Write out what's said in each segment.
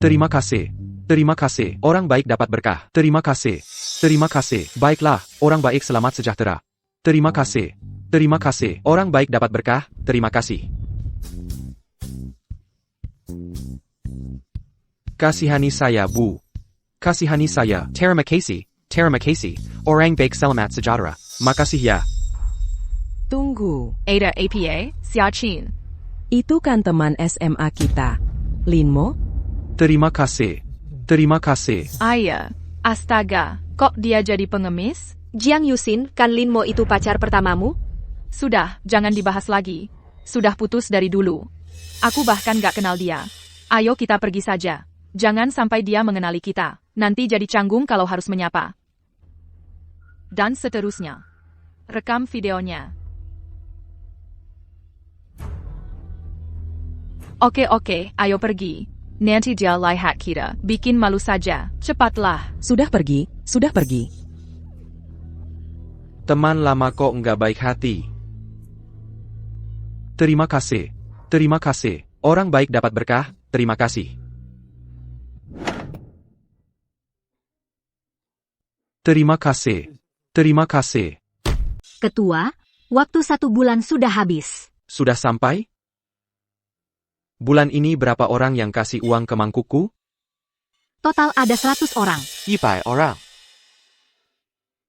Terima kasih. Terima kasih. Orang baik dapat berkah. Terima kasih. Terima kasih. Baiklah, orang baik selamat sejahtera. Terima kasih. Terima kasih. Orang baik dapat berkah. Terima kasih. Kasihani saya, Bu. Kasihani saya. Terima kasih. Terima kasih. Orang baik selamat sejahtera. Makasih ya. Tunggu, Ada APA, Xiaqin. itu kan teman SMA kita. Linmo? Terima kasih. Terima kasih. Ayah, astaga, kok dia jadi pengemis? Jiang Yusin, kan Linmo itu pacar pertamamu? Sudah, jangan dibahas lagi. Sudah putus dari dulu. Aku bahkan gak kenal dia. Ayo kita pergi saja. Jangan sampai dia mengenali kita. Nanti jadi canggung kalau harus menyapa. Dan seterusnya. Rekam videonya. Oke, ayo pergi. Nanti dia lihat kita. Bikin malu saja. Cepatlah. Sudah pergi, sudah pergi. Teman lama kok nggak baik hati. Terima kasih. Terima kasih. Orang baik dapat berkah. Terima kasih. Terima kasih. Terima kasih. Ketua, waktu 1 bulan sudah habis. Sudah sampai? Bulan ini berapa orang yang kasih uang ke mangkuku? Total ada 100 orang. 100 orang.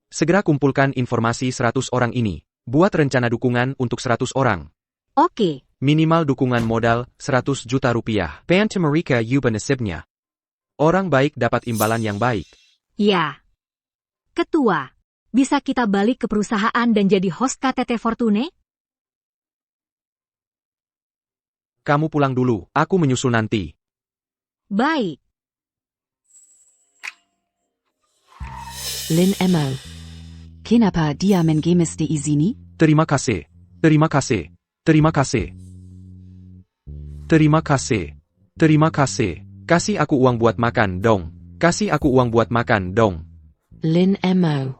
Segera kumpulkan informasi 100 orang ini. Buat rencana dukungan untuk 100 orang. Oke. Minimal dukungan modal 100 juta rupiah. Panti mereka yuba nasibnya. Orang baik dapat imbalan yang baik. Ya. Ketua, bisa kita balik ke perusahaan dan jadi host KTT Fortune? Kamu pulang dulu, aku menyusul nanti. Baik. Lin Emo. Kenapa dia mengemis di sini? Terima kasih. Terima kasih. Terima kasih. Terima kasih. Terima kasih. Kasih aku uang buat makan dong. Kasih aku uang buat makan dong. Lin Emo.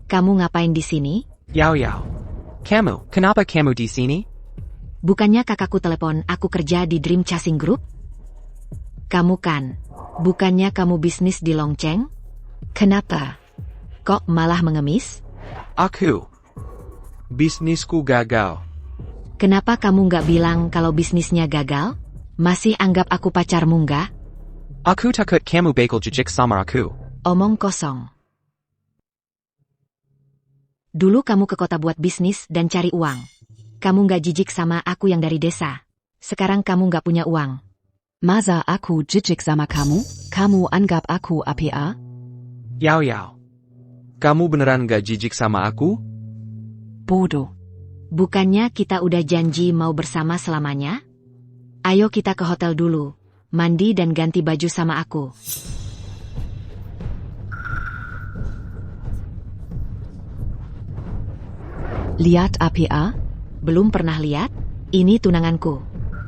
Kamu ngapain di sini? Yao. Kamu, kenapa kamu di sini? Bukannya kakakku telepon aku kerja di Dream Chasing Group? Kamu kan? Bukannya kamu bisnis di Longcheng? Kenapa? Kok malah mengemis? Aku. Bisnisku gagal. Kenapa kamu nggak bilang kalau bisnisnya gagal? Masih anggap aku pacarmu nggak? Aku takut kamu bakal jijik sama aku. Omong kosong. Dulu kamu ke kota buat bisnis dan cari uang. Kamu nggak jijik sama aku yang dari desa. Sekarang kamu nggak punya uang. Masa aku jijik sama kamu? Kamu anggap aku APA? Yao. Kamu beneran gak jijik sama aku? Bodoh. Bukannya kita udah janji mau bersama selamanya? Ayo kita ke hotel dulu. Mandi dan ganti baju sama aku. Lihat APA? Belum pernah lihat? Ini tunanganku.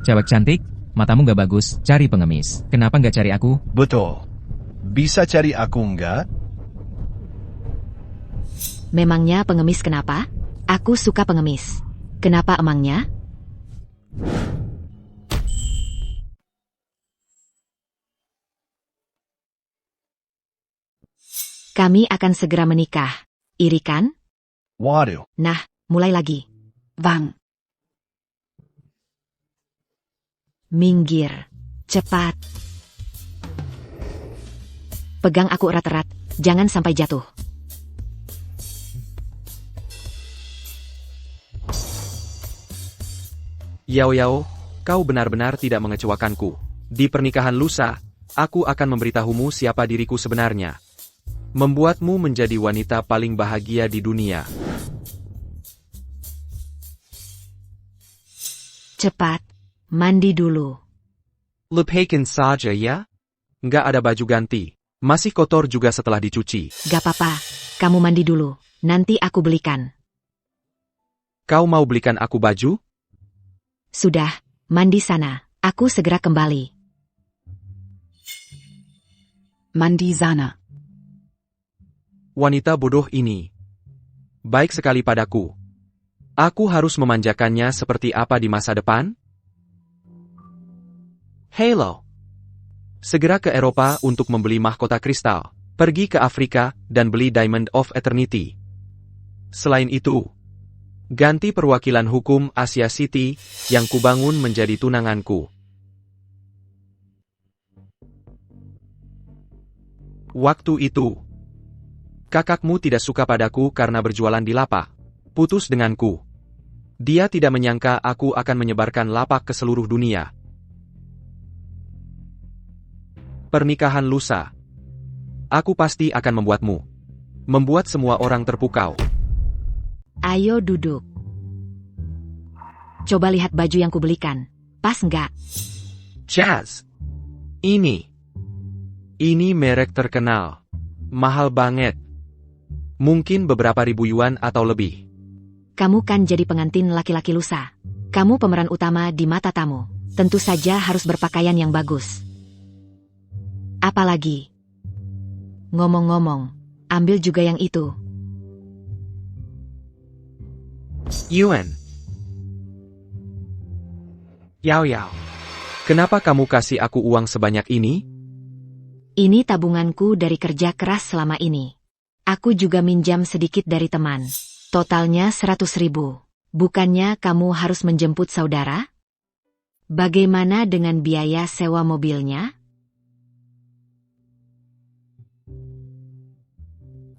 Cewek cantik, matamu gak bagus, cari pengemis. Kenapa gak cari aku? Betul. Bisa cari aku enggak? Memangnya pengemis kenapa? Aku suka pengemis. Kenapa emangnya? Kami akan segera menikah. Iri kan? Waduh. Nah, mulai lagi. Wang. Minggir. Cepat. Pegang aku erat-erat. Jangan sampai jatuh. Yao, kau benar-benar tidak mengecewakanku. Di pernikahan lusa, aku akan memberitahumu siapa diriku sebenarnya. Membuatmu menjadi wanita paling bahagia di dunia. Cepat. Mandi dulu. Lepaskan saja ya? Nggak ada baju ganti. Masih kotor juga setelah dicuci. Gak apa-apa. Kamu mandi dulu. Nanti aku belikan. Kau mau belikan aku baju? Sudah. Mandi sana. Aku segera kembali. Mandi sana. Wanita bodoh ini. Baik sekali padaku. Aku harus memanjakannya seperti apa di masa depan? Hello. Segera ke Eropa untuk membeli mahkota kristal. Pergi ke Afrika dan beli Diamond of Eternity. Selain itu, ganti perwakilan hukum Asia City yang kubangun menjadi tunanganku. Waktu itu, kakakmu tidak suka padaku karena berjualan di lapak. Putus denganku. Dia tidak menyangka aku akan menyebarkan lapak ke seluruh dunia. Pernikahan lusa. Aku pasti akan membuat semua orang terpukau. Ayo duduk. Coba lihat baju yang kubelikan. Pas nggak? Chaz. Ini merek terkenal. Mahal banget. Mungkin beberapa ribu yuan atau lebih. Kamu kan jadi pengantin laki-laki lusa. Kamu pemeran utama di mata tamu. Tentu saja harus berpakaian yang bagus. Apalagi? Ngomong-ngomong, ambil juga yang itu. Yuan. Yao. Kenapa kamu kasih aku uang sebanyak ini? Ini tabunganku dari kerja keras selama ini. Aku juga minjam sedikit dari teman. Totalnya 100.000. Bukannya kamu harus menjemput saudara? Bagaimana dengan biaya sewa mobilnya?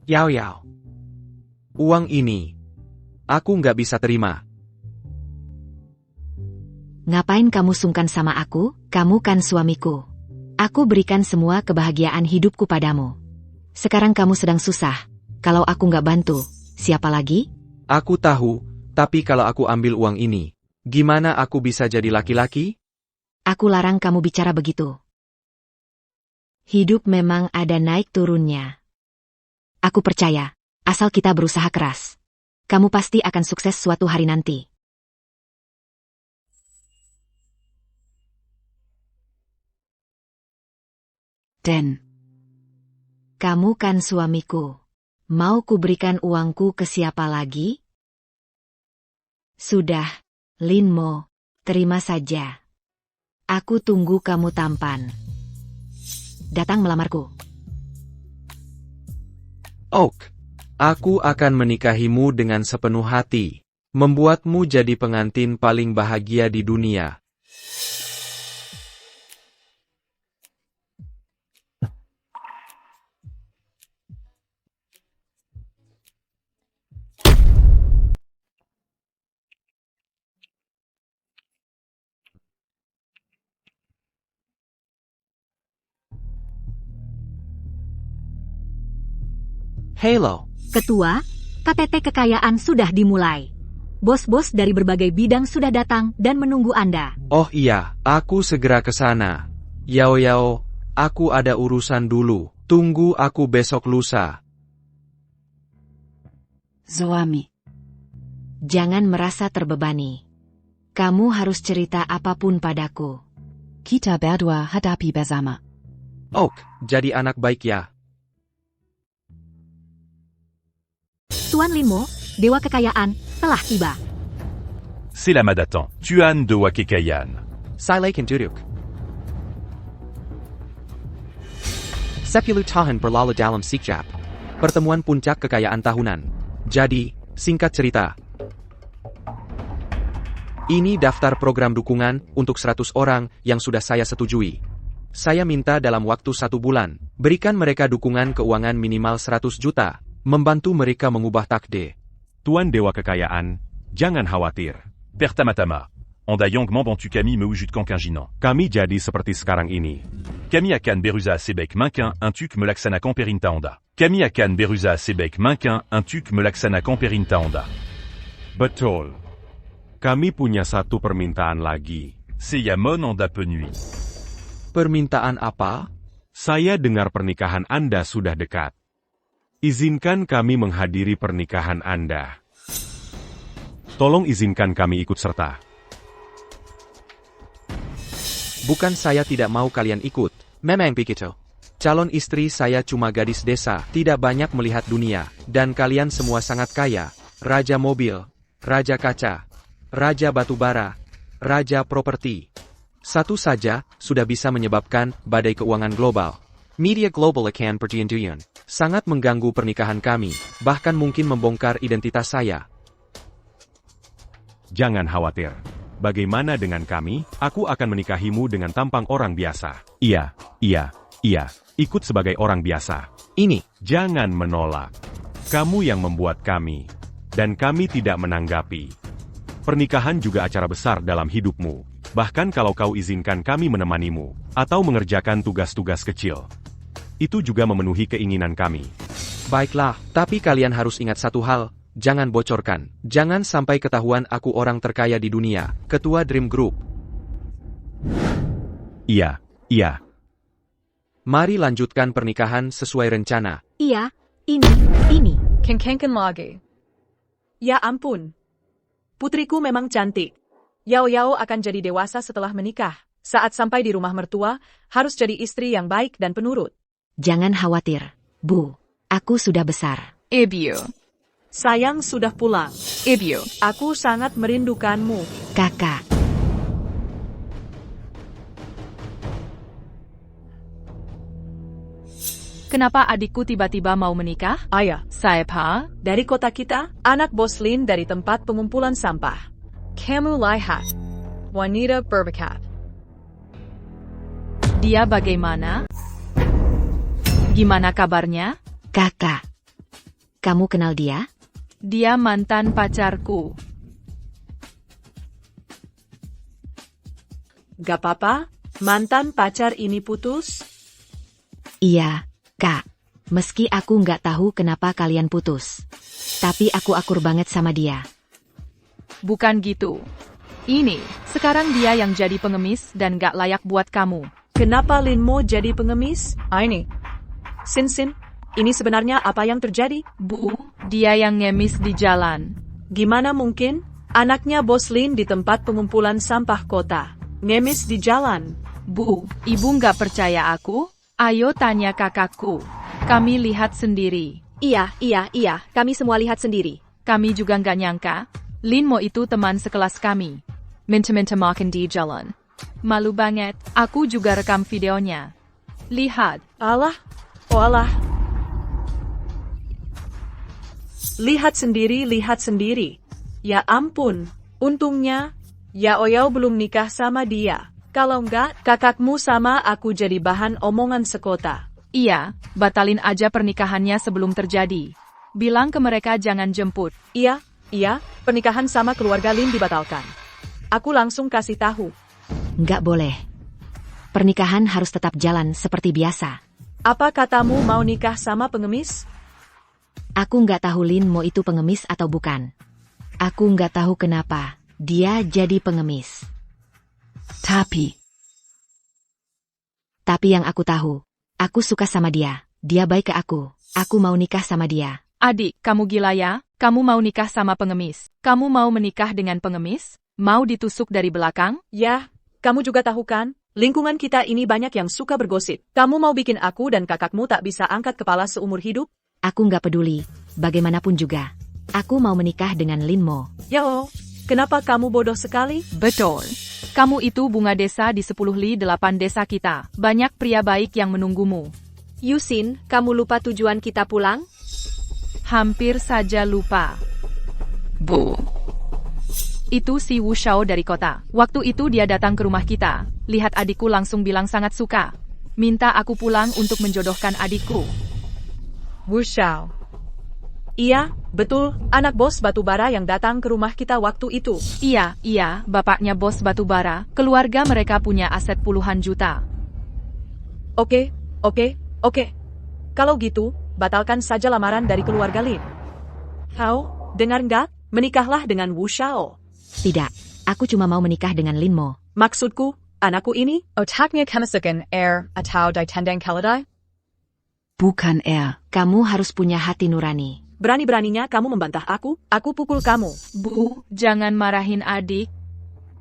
Yao. Uang ini, aku nggak bisa terima. Ngapain kamu sungkan sama aku? Kamu kan suamiku. Aku berikan semua kebahagiaan hidupku padamu. Sekarang kamu sedang susah. Kalau aku nggak bantu, siapa lagi? Aku tahu, tapi kalau aku ambil uang ini, gimana aku bisa jadi laki-laki? Aku larang kamu bicara begitu. Hidup memang ada naik turunnya. Aku percaya, asal kita berusaha keras. Kamu pasti akan sukses suatu hari nanti. Denn. Kamu kan suamiku. Mau kuberikan uangku ke siapa lagi? Sudah, Linmo, terima saja. Aku tunggu kamu tampan. Datang melamarku. Oak, aku akan menikahimu dengan sepenuh hati. Membuatmu jadi pengantin paling bahagia di dunia. Halo. Ketua, KTT kekayaan sudah dimulai. Bos-bos dari berbagai bidang sudah datang dan menunggu Anda. Oh iya, aku segera ke sana. Yao, aku ada urusan dulu. Tunggu aku besok lusa. Suami. Jangan merasa terbebani. Kamu harus cerita apapun padaku. Kita berdua hadapi bersama. Oak, jadi anak baik ya. Tuan Linmo, Dewa Kekayaan, telah tiba. C'est la Madatan, Tuan de Wakekayan. Silay Kintuduk. Sepuluh tahun berlalu dalam Sikjap. Pertemuan puncak kekayaan tahunan. Jadi, singkat cerita. Ini daftar program dukungan untuk 100 orang yang sudah saya setujui. Saya minta dalam waktu 1 bulan, berikan mereka dukungan keuangan minimal 100 juta. Membantu mereka mengubah takdir. Tuan Dewa Kekayaan, jangan khawatir. Pertama-tama, Anda Yang membantu kami mewujudkan keyakinan. Kami jadi seperti sekarang ini. Kami akan berusaha sebaik mungkin untuk melaksanakan perintah Anda. Kami akan berusaha sebaik mungkin untuk melaksanakan perintah Anda. Betul. Kami punya satu permintaan lagi. Saya mon Anda penuhi. Permintaan apa? Saya dengar pernikahan Anda sudah dekat. Izinkan kami menghadiri pernikahan Anda. Tolong izinkan kami ikut serta. Bukan saya tidak mau kalian ikut. Memang begitu. Calon istri saya cuma gadis desa, tidak banyak melihat dunia, dan kalian semua sangat kaya. Raja mobil, raja kaca, raja batubara, raja properti. Satu saja, sudah bisa menyebabkan badai keuangan global. Media global akan pertian-tian. Sangat mengganggu pernikahan kami, bahkan mungkin membongkar identitas saya. Jangan khawatir. Bagaimana dengan kami? Aku akan menikahimu dengan tampang orang biasa. Iya. Ikut sebagai orang biasa. Ini, Jangan menolak. Kamu yang membuat kami. Dan kami tidak menanggapi. Pernikahan juga acara besar dalam hidupmu. Bahkan kalau kau izinkan kami menemanimu, atau mengerjakan tugas-tugas kecil. Itu juga memenuhi keinginan kami. baiklah, tapi kalian harus ingat satu hal, jangan bocorkan. Jangan sampai ketahuan aku orang terkaya di dunia, Ketua Dream Group. Iya. Mari lanjutkan pernikahan sesuai rencana. Iya, ini. Kengkengkan lagi. Ya ampun. Putriku memang cantik. Yao Yao akan jadi dewasa setelah menikah. Saat sampai di rumah mertua, harus jadi istri yang baik dan penurut. Jangan khawatir, Bu. Aku sudah besar. Ebio. Sayang sudah pulang. Ebio. Aku sangat merindukanmu. Kakak. Kenapa adikku tiba-tiba mau menikah? Ayah. Siapa? Dari kota kita, anak bos Lin dari tempat pengumpulan sampah. Kamu lihat. Wanita berbakat. Dia bagaimana? Gimana kabarnya? Kakak. Kamu kenal dia? Dia mantan pacarku. Gak apa-apa, mantan pacar ini putus? Iya, Kak. Meski aku nggak tahu kenapa kalian putus. Tapi aku akur banget sama dia. Bukan gitu. Ini, sekarang dia yang jadi pengemis dan gak layak buat kamu. Kenapa Linmo jadi pengemis? Ini. Sin, ini sebenarnya apa yang terjadi? Bu, dia yang ngemis di jalan. Gimana mungkin? Anaknya bos Lin di tempat pengumpulan sampah kota. Ngemis di jalan. Bu, ibu nggak percaya aku? Ayo tanya kakakku. Kami lihat sendiri. Iya, kami semua lihat sendiri. Kami juga nggak nyangka, Linmo itu teman sekelas kami. Minta-minta makan di jalan. Malu banget, aku juga rekam videonya. Lihat. Alah. Lihat sendiri. Ya ampun, untungnya, Yao Yao belum nikah sama dia. Kalau enggak, kakakmu sama aku jadi bahan omongan sekota. Iya, batalin aja pernikahannya sebelum terjadi. Bilang ke mereka jangan jemput. Iya, pernikahan sama keluarga Lin dibatalkan. Aku langsung kasih tahu. Nggak boleh. Pernikahan harus tetap jalan seperti biasa. Apa katamu mau nikah sama pengemis? Aku nggak tahu Lin mau itu pengemis atau bukan. Aku nggak tahu kenapa dia jadi pengemis. Tapi yang aku tahu, aku suka sama dia. Dia baik ke aku. Aku mau nikah sama dia. Adik, kamu gila ya? Kamu mau nikah sama pengemis? Kamu mau menikah dengan pengemis? Mau ditusuk dari belakang? Ya, kamu juga tahu kan? Lingkungan kita ini banyak yang suka bergosip. Kamu mau bikin aku dan kakakmu tak bisa angkat kepala seumur hidup? Aku nggak peduli. Bagaimanapun juga. Aku mau menikah dengan Linmo. Yao, kenapa kamu bodoh sekali? Betul. Kamu itu bunga desa di 10 li 8 desa kita. Banyak pria baik yang menunggumu. Yusin, kamu lupa tujuan kita pulang? Hampir saja lupa. Bu. Itu si Wu Shao dari kota. Waktu itu dia datang ke rumah kita. Lihat adikku langsung bilang sangat suka. Minta aku pulang untuk menjodohkan adikku. Wu Shao. Iya, betul, anak bos batubara yang datang ke rumah kita waktu itu. Iya, bapaknya bos batubara, keluarga mereka punya aset puluhan juta. Oke. Kalau gitu, batalkan saja lamaran dari keluarga Lin. Kau, dengar nggak? Menikahlah dengan Wu Shao. Tidak, aku cuma mau menikah dengan Linmo. Maksudku, anakku ini, otaknya kemasukan atau ditendang keledai? Bukan Kamu harus punya hati nurani. Berani-beraninya kamu membantah aku pukul kamu. Bu, jangan marahin adik.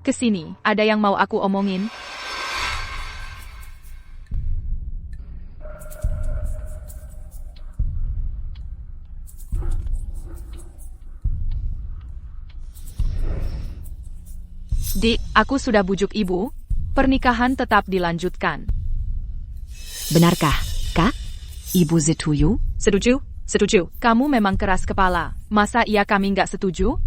Kesini, ada yang mau aku omongin. Dik, aku sudah bujuk ibu. Pernikahan tetap dilanjutkan. Benarkah, Kak? Ibu setuju? Setuju? Setuju. Kamu memang keras kepala. Masa iya kami nggak setuju?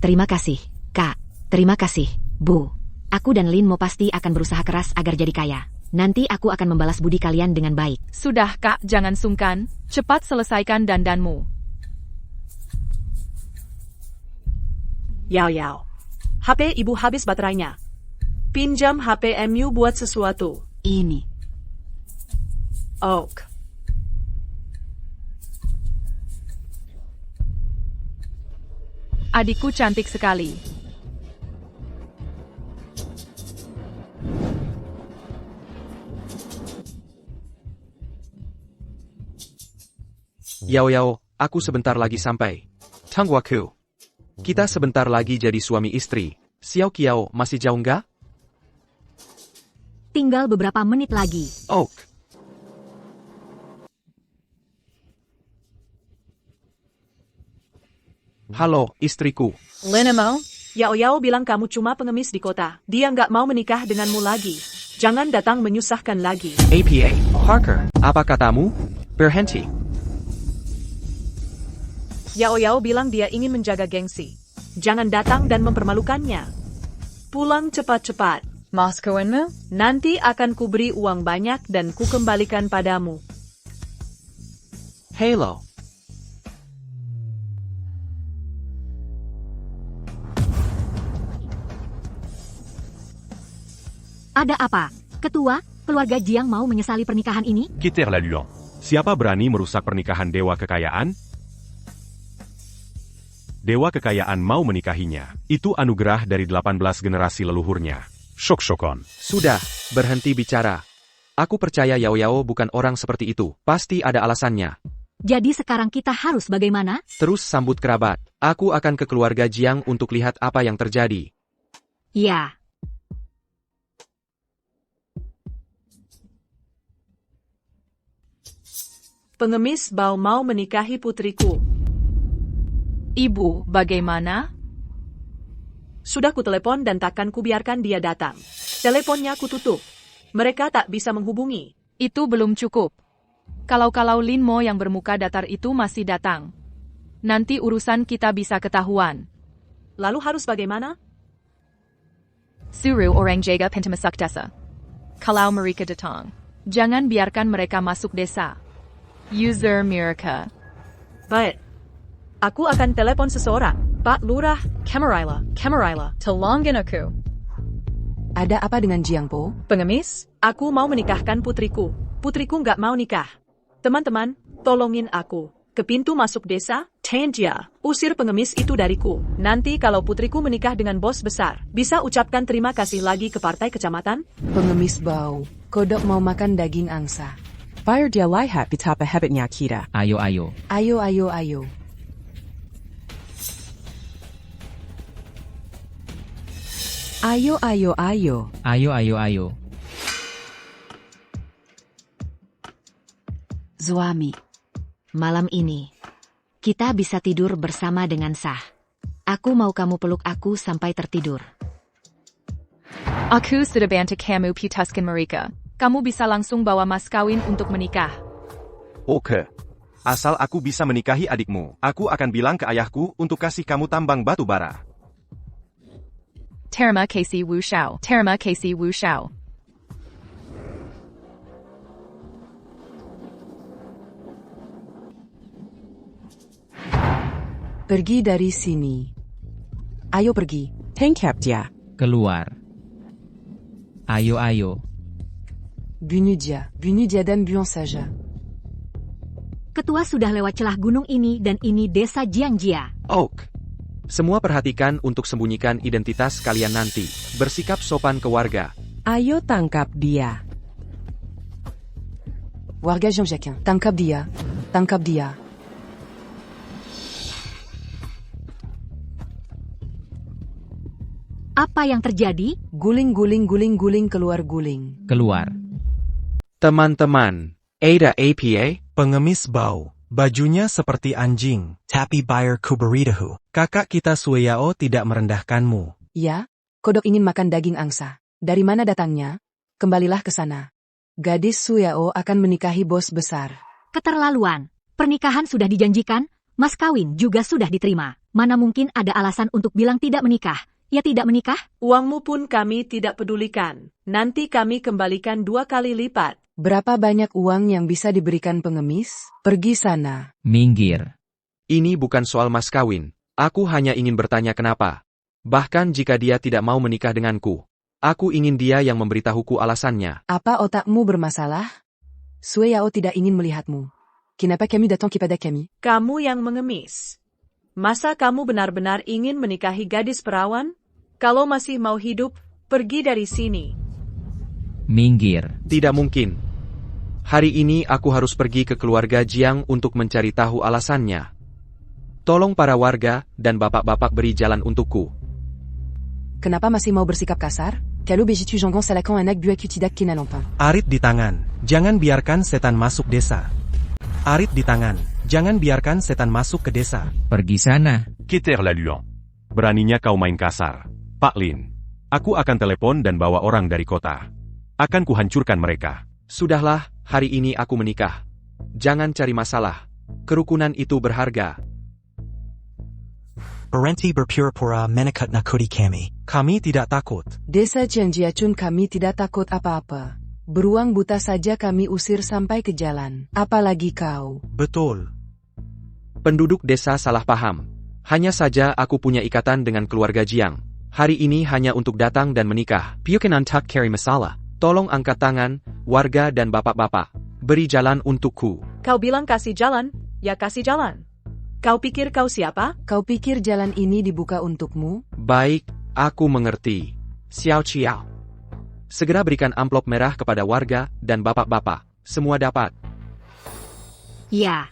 Terima kasih, Kak. Terima kasih, Bu. Aku dan Lin mau pasti akan berusaha keras agar jadi kaya. Nanti aku akan membalas budi kalian dengan baik. Sudah Kak, jangan sungkan. Cepat selesaikan dandanmu. Yao Yao. HP ibu habis baterainya. Pinjam HP MU buat sesuatu. Ini. Oak. Adikku cantik sekali. Yao Yao, aku sebentar lagi sampai. Tunggu aku. Kita sebentar lagi jadi suami istri. Xiao Kiao masih jauh nggak? Tinggal beberapa menit lagi. Oak. Halo, istriku. Lena mau? Yao Yao bilang kamu cuma pengemis di kota. Dia nggak mau menikah denganmu lagi. Jangan datang menyusahkan lagi. APA, Parker, apa katamu? Berhenti. Yao Yao bilang dia ingin menjaga gengsi. Jangan datang dan mempermalukannya. Pulang cepat-cepat. Mas kawanmu? Nanti akan kuberi uang banyak dan kukembalikan padamu. Halo. Ada apa? Ketua, keluarga Jiang mau menyesali pernikahan ini? Quitter la Luan. Siapa berani merusak pernikahan Dewa Kekayaan? Dewa Kekayaan mau menikahinya. Itu anugerah dari 18 generasi leluhurnya. Shok-shokon. Sudah, berhenti bicara. Aku percaya Yao Yao bukan orang seperti itu. Pasti ada alasannya. Jadi sekarang kita harus bagaimana? Terus sambut kerabat. Aku akan ke keluarga Jiang untuk lihat apa yang terjadi. Ya. Pengemis Bao mau menikahi putriku. Ibu, bagaimana? Sudah kutelepon dan takkan kubiarkan dia datang. Teleponnya kututup. Mereka tak bisa menghubungi. Itu belum cukup. Kalau Lin Mo yang bermuka datar itu masih datang, nanti urusan kita bisa ketahuan. Lalu harus bagaimana? Suruh orang jaga pintu masuk desa. Kalau mereka datang, jangan biarkan mereka masuk desa. User Mirka. Baik. Aku akan telepon seseorang. Pak Lurah, Kamaraila, tolongin aku. Ada apa dengan Jiangpo? Pengemis, aku mau menikahkan putriku. Putriku nggak mau nikah. Teman-teman, tolongin aku. Ke pintu masuk desa, Tenjia, usir pengemis itu dariku. Nanti kalau putriku menikah dengan bos besar, bisa ucapkan terima kasih lagi ke partai kecamatan? Pengemis bau. Kodok mau makan daging angsa. Fire dia lihat betapa hebatnya kita. Ayo. Ayo. Ayo. Suami. Malam ini, kita bisa tidur bersama dengan sah. Aku mau kamu peluk aku sampai tertidur. Aku sudah bantu kamu putuskan mereka. Kamu bisa langsung bawa mas kawin untuk menikah. Oke. Asal aku bisa menikahi adikmu, aku akan bilang ke ayahku untuk kasih kamu tambang batu bara. Terima kasih Wu Shao. Pergi dari sini. Ayo pergi. Tangkap dia. Keluar. Ayo. Bunuh dia dan buang saja. Ketua sudah lewat celah gunung ini dan ini desa Jiangjia. Oak. Semua perhatikan untuk sembunyikan identitas kalian nanti. Bersikap sopan ke warga. Ayo tangkap dia. Warga Jean-Jacques, tangkap dia. Apa yang terjadi? Guling, keluar guling. Keluar. Teman-teman, Ada APA? Pengemis bau. Bajunya seperti anjing, tapi bayar ku beritahu. Kakak kita Suyao tidak merendahkanmu. Ya, Kodok ingin makan daging angsa. Dari mana datangnya? Kembalilah ke sana. Gadis Suyao akan menikahi bos besar. Keterlaluan. Pernikahan sudah dijanjikan, mas kawin juga sudah diterima. Mana mungkin ada alasan untuk bilang tidak menikah? Ya tidak menikah? Uangmu pun kami tidak pedulikan. Nanti kami kembalikan 2 kali lipat. Berapa banyak uang yang bisa diberikan pengemis? Pergi sana. Minggir. Ini bukan soal mas kawin. Aku hanya ingin bertanya kenapa. Bahkan jika dia tidak mau menikah denganku, aku ingin dia yang memberitahuku alasannya. Apa otakmu bermasalah? Suyao tidak ingin melihatmu. Kenapa kami datang kepada kami? Kamu yang mengemis. Masa kamu benar-benar ingin menikahi gadis perawan? Kalau masih mau hidup, pergi dari sini. Minggir. Tidak mungkin. Hari ini aku harus pergi ke keluarga Jiang untuk mencari tahu alasannya. Tolong para warga dan bapak-bapak beri jalan untukku. Kenapa masih mau bersikap kasar? Kalau begitu jangan salahkan anak buah tidak kinalampang. Arit di tangan, jangan biarkan setan masuk desa. Arit di tangan, jangan biarkan setan masuk ke desa. Pergi sana. Keter la Luan. Beraninya kau main kasar. Pak Lin. Aku akan telepon dan bawa orang dari kota. Akan kuhancurkan mereka. Sudahlah, hari ini aku menikah. Jangan cari masalah. Kerukunan itu berharga. Berhenti berpura-pura menekat nakudi kami. Kami tidak takut. Desa Cianjiacun kami tidak takut apa-apa. Beruang buta saja kami usir sampai ke jalan. Apalagi kau. Betul. Penduduk desa salah paham. Hanya saja aku punya ikatan dengan keluarga Jiang. Hari ini hanya untuk datang dan menikah. Piukan antak carry masalah. Tolong angkat tangan, warga dan bapak-bapak. Beri jalan untukku. Kau bilang kasih jalan, ya kasih jalan. Kau pikir kau siapa? Kau pikir jalan ini dibuka untukmu? Baik, aku mengerti. Xiao Chiao. Segera berikan amplop merah kepada warga dan bapak-bapak. Semua dapat. Ya.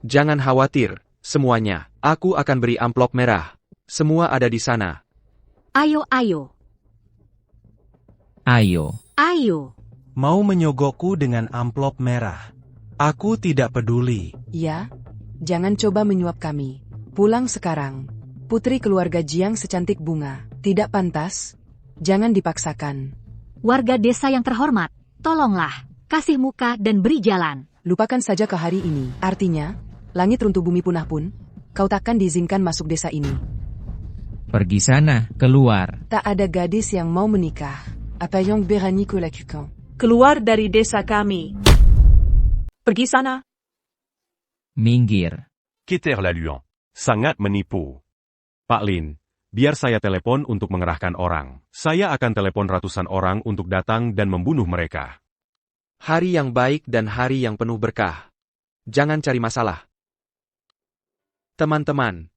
Jangan khawatir, semuanya. Aku akan beri amplop merah. Semua ada di sana. Ayo, ayo. Ayo. Ayo. Mau menyogokku dengan amplop merah. Aku tidak peduli. Ya. Jangan coba menyuap kami. Pulang sekarang. Putri keluarga Jiang secantik bunga. Tidak pantas. Jangan dipaksakan. Warga desa yang terhormat, tolonglah. Kasih muka dan beri jalan. Lupakan saja ke hari ini. Artinya, langit runtuh bumi punah pun, kau takkan diizinkan masuk desa ini. Pergi sana, keluar. Tak ada gadis yang mau menikah. Apa yang berani kulakukan? Keluar dari desa kami. Pergi sana. Minggir. Keter la Luan. Sangat menipu. Pak Lin, biar saya telepon untuk mengerahkan orang. Saya akan telepon ratusan orang untuk datang dan membunuh mereka. Hari yang baik dan hari yang penuh berkah. Jangan cari masalah. Teman-teman,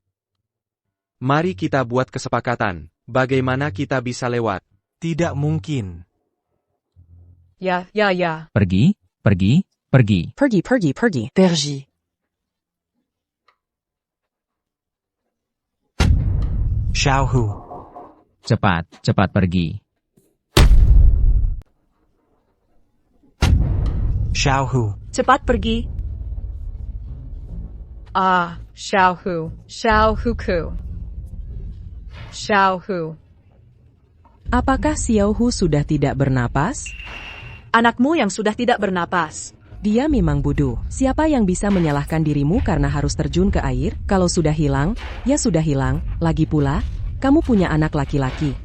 mari kita buat kesepakatan. Bagaimana kita bisa lewat? Tidak mungkin. Ya. Pergi, pergi, pergi. Pergi. Xiaohu. Cepat, cepat pergi. Xiaohu. Cepat pergi. Xiaohu. Apakah Xiaohu sudah tidak bernapas? Anakmu yang sudah tidak bernapas. Dia memang bodoh. Siapa yang bisa menyalahkan dirimu karena harus terjun ke air? Kalau sudah hilang, ya sudah hilang. Lagi pula, kamu punya anak laki-laki.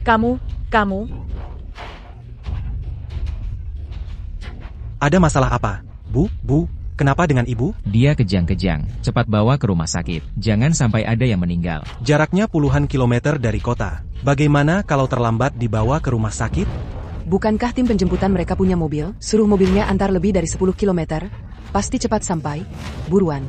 Kamu. Ada masalah apa? Bu, kenapa dengan ibu? Dia kejang-kejang. Cepat bawa ke rumah sakit. Jangan sampai ada yang meninggal. Jaraknya puluhan kilometer dari kota. Bagaimana kalau terlambat dibawa ke rumah sakit? Bukankah tim penjemputan mereka punya mobil? Suruh mobilnya antar lebih dari 10 km. Pasti cepat sampai. Buruan.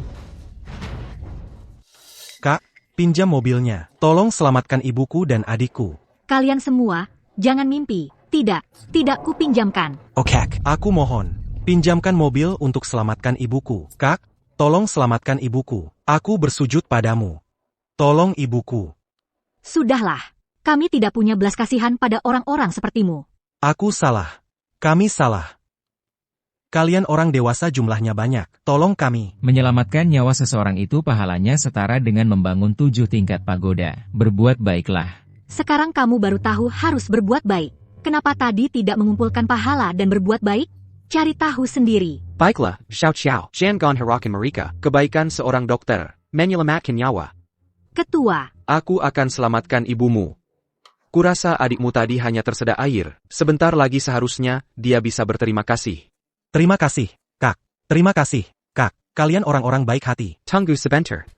Kak, pinjam mobilnya. Tolong selamatkan ibuku dan adikku. Kalian semua, jangan mimpi. Tidak kupinjamkan. Oke, aku mohon. Pinjamkan mobil untuk selamatkan ibuku. Kak, tolong selamatkan ibuku. Aku bersujud padamu. Tolong ibuku. Sudahlah. Kami tidak punya belas kasihan pada orang-orang sepertimu. Aku salah. Kami salah. Kalian orang dewasa jumlahnya banyak. Tolong kami. Menyelamatkan nyawa seseorang itu pahalanya setara dengan membangun 7 tingkat pagoda. Berbuat baiklah. Sekarang kamu baru tahu harus berbuat baik. Kenapa tadi tidak mengumpulkan pahala dan berbuat baik? Cari tahu sendiri. Baiklah, Xiao Xiao, jangan harakan mereka. Kebaikan seorang dokter, menyelamatkan nyawa. Ketua, Aku akan selamatkan ibumu. Kurasa adikmu tadi hanya tersedak air. Sebentar lagi seharusnya dia bisa berterima kasih. Terima kasih, Kak. Terima kasih, Kak. Kalian orang-orang baik hati. Tunggu sebentar.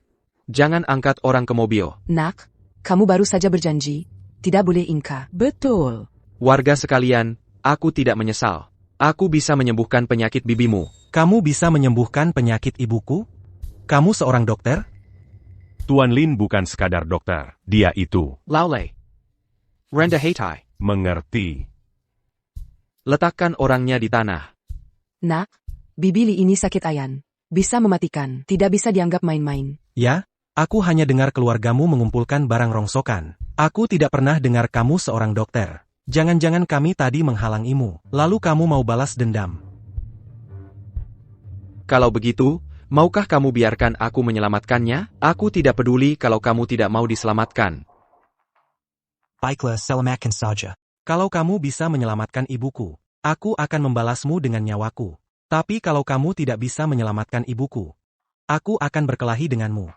Jangan angkat orang ke mobil. Nak, kamu baru saja berjanji. Tidak boleh ingkar. Betul. Warga sekalian, aku tidak menyesal. Aku bisa menyembuhkan penyakit bibimu. Kamu bisa menyembuhkan penyakit ibuku? Kamu seorang dokter? Tuan Lin bukan sekadar dokter. Dia itu Laolei. Rendah Heitai. mengerti. Letakkan orangnya di tanah. Nak, Bibili ini sakit ayan. Bisa mematikan. Tidak bisa dianggap main-main. Ya, aku hanya dengar keluargamu mengumpulkan barang rongsokan. Aku tidak pernah dengar kamu seorang dokter. Jangan-jangan kami tadi menghalangimu, lalu kamu mau balas dendam. Kalau begitu, maukah kamu biarkan aku menyelamatkannya? Aku tidak peduli kalau kamu tidak mau diselamatkan. Baiklah, selamatkan saja. Kalau kamu bisa menyelamatkan ibuku, aku akan membalasmu dengan nyawaku. Tapi kalau kamu tidak bisa menyelamatkan ibuku, aku akan berkelahi denganmu.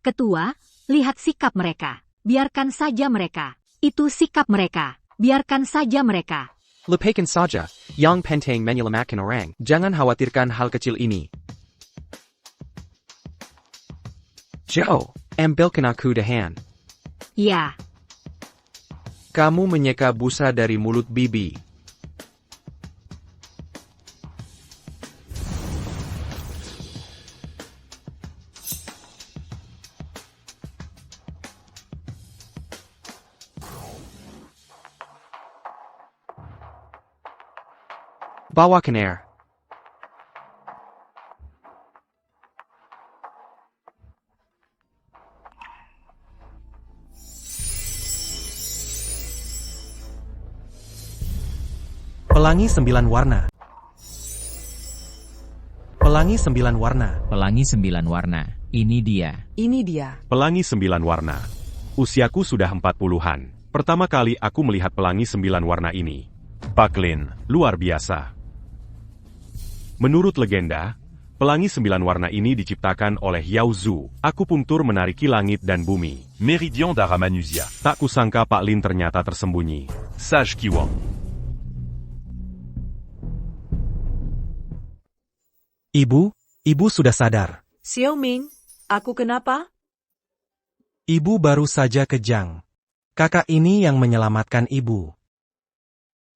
ketua, lihat sikap mereka. Biarkan saja mereka. Itu sikap mereka. Biarkan saja mereka. Lepaskan saja, yang penting menyelamatkan orang. Jangan khawatirkan hal kecil ini. Joe, ambilkan aku dahan. Ya, Kamu menyeka busa dari mulut bibi. Bawakan air. Pelangi 9 warna. Pelangi 9 warna. Pelangi 9 warna. Ini dia. Ini dia. Pelangi 9 warna. Usiaku sudah 40-an. Pertama kali aku melihat pelangi 9 warna ini. Pak Lin, luar biasa. Menurut legenda, pelangi 9 warna ini diciptakan oleh Yao Zhu, akupunktur menariki langit dan bumi. Méridian d'Aramanusia. Tak kusangka Pak Lin ternyata tersembunyi. Sage Kiwang. Ibu sudah sadar. Xiao Ming, aku kenapa? Ibu baru saja kejang. Kakak ini yang menyelamatkan ibu.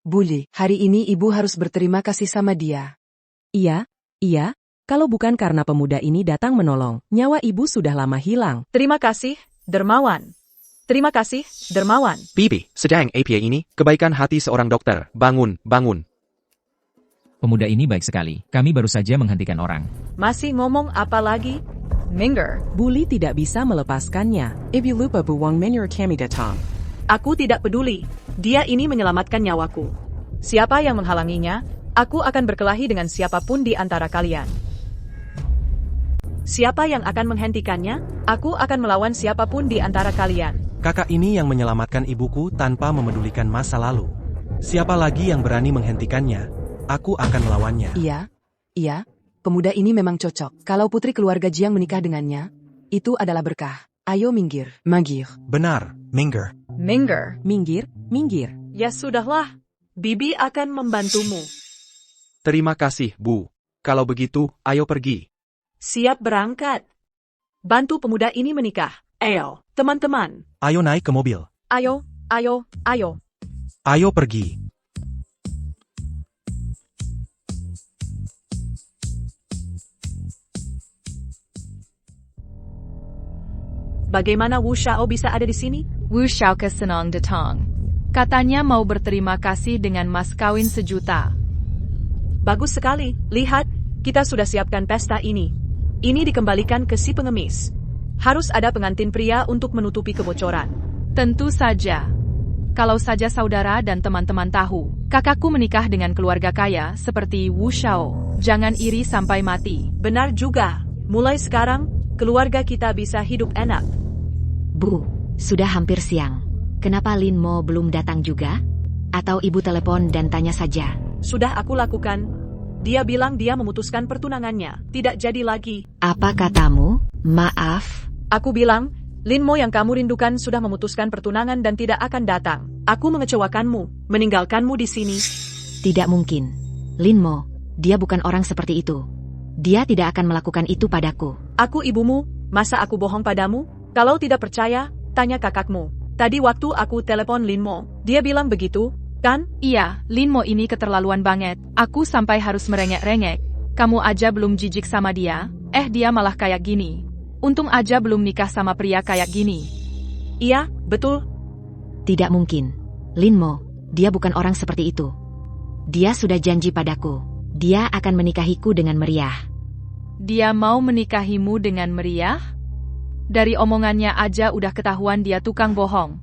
Buli, hari ini ibu harus berterima kasih sama dia. Iya, kalau bukan karena pemuda ini datang menolong, nyawa ibu sudah lama hilang. Terima kasih, Dermawan. Terima kasih, Dermawan. Bibi, sedang apa ini? Kebaikan hati seorang dokter. Bangun. Pemuda ini baik sekali. Kami baru saja menghentikan orang. Masih ngomong apa lagi? Minger. Buli tidak bisa melepaskannya. Ibu lupa buang menur kami datang. Aku tidak peduli. Dia ini menyelamatkan nyawaku. Siapa yang menghalanginya? Aku akan berkelahi dengan siapapun di antara kalian. Siapa yang akan menghentikannya? Aku akan melawan siapapun di antara kalian. Kakak ini yang menyelamatkan ibuku tanpa memedulikan masa lalu. Siapa lagi yang berani menghentikannya? Aku akan melawannya. Iya, pemuda ini memang cocok. Kalau putri keluarga Jiang menikah dengannya, itu adalah berkah. Ayo minggir. Benar, minggir. Minggir. Ya sudahlah. Bibi akan membantumu. Terima kasih, Bu. Kalau begitu, ayo pergi. Siap berangkat. Bantu pemuda ini menikah. Ayo, teman-teman. Ayo naik ke mobil. Ayo. Ayo pergi. Bagaimana Wu Xiao bisa ada di sini? Wu Xiao senang datang. Katanya mau berterima kasih dengan mas kawin 1 juta. Bagus sekali. Lihat, kita sudah siapkan pesta ini. Ini dikembalikan ke si pengemis. Harus ada pengantin pria untuk menutupi kebocoran. Tentu saja. Kalau saja saudara dan teman-teman tahu, kakakku menikah dengan keluarga kaya seperti Wu Xiao. Jangan iri sampai mati. Benar juga. Mulai sekarang, keluarga kita bisa hidup enak. Bu, sudah hampir siang. Kenapa Lin Mo belum datang juga? Atau ibu telepon dan tanya saja? Sudah aku lakukan. Dia bilang dia memutuskan pertunangannya. Tidak jadi lagi. Apa katamu? Maaf. Aku bilang, Lin Mo yang kamu rindukan sudah memutuskan pertunangan dan tidak akan datang. Aku mengecewakanmu, meninggalkanmu di sini. Tidak mungkin. Lin Mo, dia bukan orang seperti itu. Dia tidak akan melakukan itu padaku. Aku ibumu, masa aku bohong padamu? Kalau tidak percaya, tanya kakakmu. Tadi waktu aku telepon Lin Mo, dia bilang begitu, kan? Iya, Lin Mo ini keterlaluan banget. Aku sampai harus merengek-rengek. Kamu aja belum jijik sama dia, dia malah kayak gini. Untung aja belum nikah sama pria kayak gini. Iya, betul. Tidak mungkin. Lin Mo, dia bukan orang seperti itu. Dia sudah janji padaku. Dia akan menikahiku dengan meriah. Dia mau menikahimu dengan meriah? Dari omongannya aja udah ketahuan dia tukang bohong.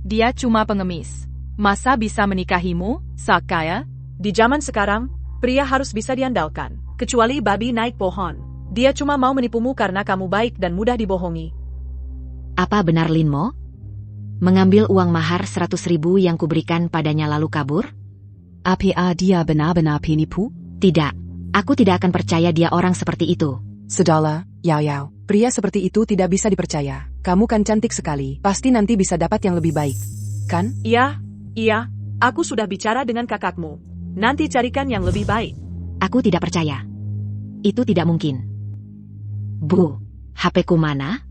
Dia cuma pengemis. Masa bisa menikahimu, Sakaya? Di zaman sekarang, pria harus bisa diandalkan. Kecuali babi naik pohon. Dia cuma mau menipumu karena kamu baik dan mudah dibohongi. Apa benar Lin Mo? Mengambil uang mahar 100.000 yang kuberikan padanya lalu kabur? Apa dia benar-benar penipu? Tidak. Aku tidak akan percaya dia orang seperti itu. Sudahlah, Yao Yao. Pria seperti itu tidak bisa dipercaya. Kamu kan cantik sekali. Pasti nanti bisa dapat yang lebih baik. Kan? Iya. Aku sudah bicara dengan kakakmu. Nanti carikan yang lebih baik. Aku tidak percaya. Itu tidak mungkin. Bu, HP-ku mana?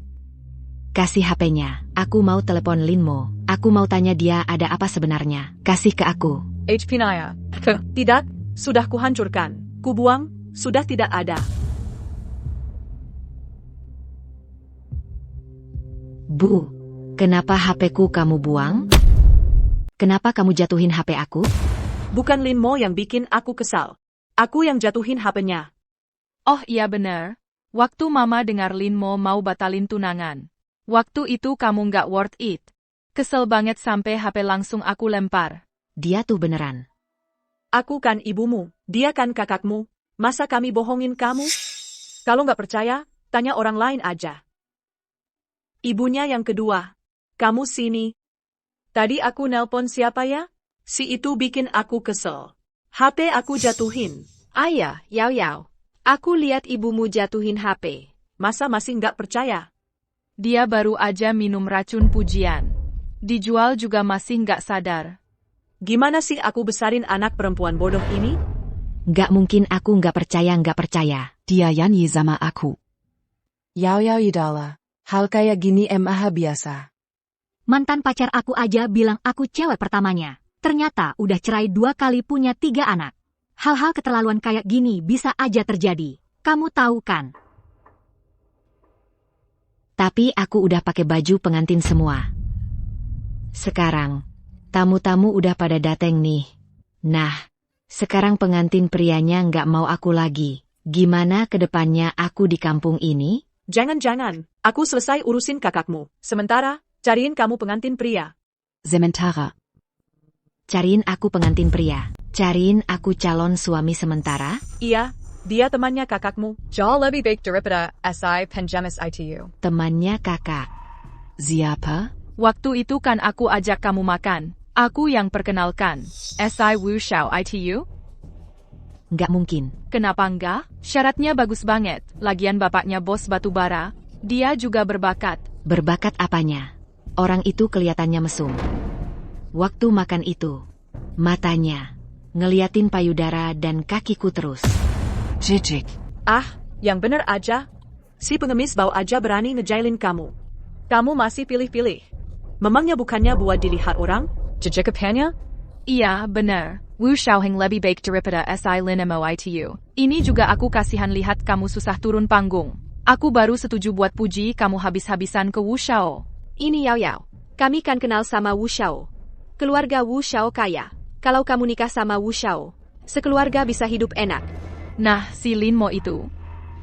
Kasih HP-nya. Aku mau telepon Lin Mo. Aku mau tanya dia ada apa sebenarnya. Kasih ke aku. HP Naya. Tidak, sudah kuhancurkan. Kubuang, sudah tidak ada. Bu, kenapa HP-ku kamu buang? Kenapa kamu jatuhin HP aku? Bukan Lin Mo yang bikin aku kesal. Aku yang jatuhin HP-nya. Oh iya benar. Waktu Mama dengar Lin Mo mau batalin tunangan. Waktu itu kamu nggak worth it. Kesel banget sampai HP langsung aku lempar. Dia tuh beneran. Aku kan ibumu, dia kan kakakmu. Masa kami bohongin kamu? Kalau nggak percaya, tanya orang lain aja. Ibunya yang kedua. Kamu sini. Tadi aku nelpon siapa ya? Si itu bikin aku kesel. HP aku jatuhin. Ayah, Yao Yao. Aku lihat ibumu jatuhin HP. Masa masih nggak percaya? Dia baru aja minum racun pujian. Dijual juga masih nggak sadar. Gimana sih aku besarin anak perempuan bodoh ini? Nggak mungkin aku nggak percaya. Dia nyanyi sama aku. Yao Yao Idala. Hal kayak gini emang biasa. Mantan pacar aku aja bilang aku cewek pertamanya. Ternyata udah cerai 2 kali punya 3 anak. Hal-hal keterlaluan kayak gini bisa aja terjadi. Kamu tahu kan? Tapi aku udah pakai baju pengantin semua. Sekarang, tamu-tamu udah pada dateng nih. Nah, sekarang pengantin prianya nggak mau aku lagi. Gimana ke depannya aku di kampung ini? Jangan, aku selesai urusin kakakmu. Sementara, cariin kamu pengantin pria. Sementara. Cariin aku pengantin pria. Cariin aku calon suami sementara? Iya, dia temannya kakakmu. Jauh lebih baik daripada SI Penjamis ITU. Temannya kakak. Siapa? Waktu itu kan aku ajak kamu makan. Aku yang perkenalkan. SI Wu Xiao ITU? Nggak mungkin. Kenapa enggak? Syaratnya bagus banget. Lagian bapaknya bos batubara. Dia juga berbakat. Berbakat apanya? Orang itu kelihatannya mesum. Waktu makan itu, matanya ngeliatin payudara dan kakiku terus. Jijik. Yang bener aja. Si pengemis bau aja berani ngejailin kamu. Kamu masih pilih-pilih. Memangnya bukannya buat dilihat orang? Jijik apanya? Iya, benar. Wu Xiaoheng lebih baik daripada SI Lin Mo ITU. Ini juga aku kasihan lihat kamu susah turun panggung. Aku baru setuju buat puji kamu habis-habisan ke Wu Xiao. Ini Yao Yao. Kami kan kenal sama Wu Xiao. Keluarga Wu Xiao kaya. Kalau kamu nikah sama Wu Xiao, sekeluarga bisa hidup enak. Nah, si Lin Mo itu.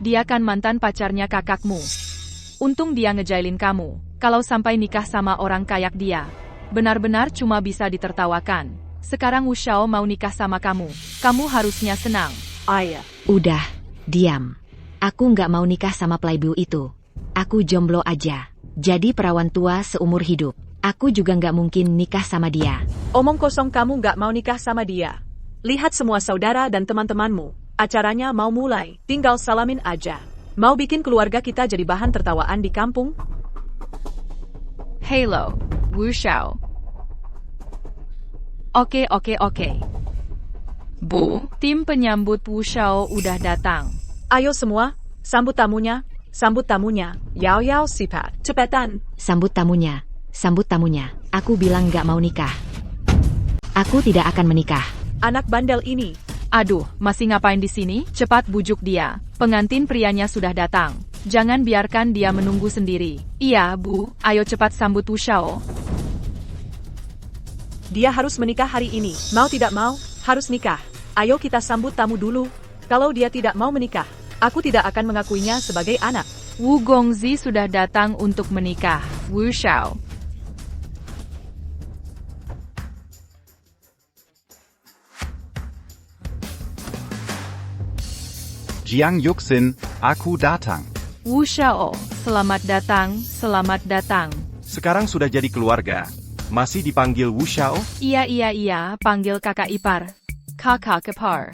Dia kan mantan pacarnya kakakmu. Untung dia ngejailin kamu. Kalau sampai nikah sama orang kayak dia, benar-benar cuma bisa ditertawakan. Sekarang Wu Xiao mau nikah sama kamu. Kamu harusnya senang. Ayah. Udah, diam. Aku nggak mau nikah sama playboy itu. Aku jomblo aja. Jadi perawan tua seumur hidup. Aku juga nggak mungkin nikah sama dia. Omong kosong, kamu nggak mau nikah sama dia. Lihat semua saudara dan teman-temanmu. Acaranya mau mulai, tinggal salamin aja. Mau bikin keluarga kita jadi bahan tertawaan di kampung? Halo, Wu Shao. Oke. Bu, tim penyambut Wu Shao udah datang. Ayo semua, sambut tamunya. Yao Sipa, cepetan. Sambut tamunya. Aku bilang nggak mau nikah. Aku tidak akan menikah. Anak bandel ini. Aduh, masih ngapain di sini? Cepat bujuk dia. Pengantin prianya sudah datang. Jangan biarkan dia menunggu sendiri. Iya, Bu. Ayo cepat sambut Wu Shao. Dia harus menikah hari ini. Mau tidak mau, harus nikah. Ayo kita sambut tamu dulu. Kalau dia tidak mau menikah, aku tidak akan mengakuinya sebagai anak. Wu Gongzi sudah datang untuk menikah. Wu Shao. Jiang Yuxin, aku datang. Wu Shao, selamat datang. Sekarang sudah jadi keluarga. Masih dipanggil Wu Shao? Iya, panggil kakak ipar. Kakak ipar.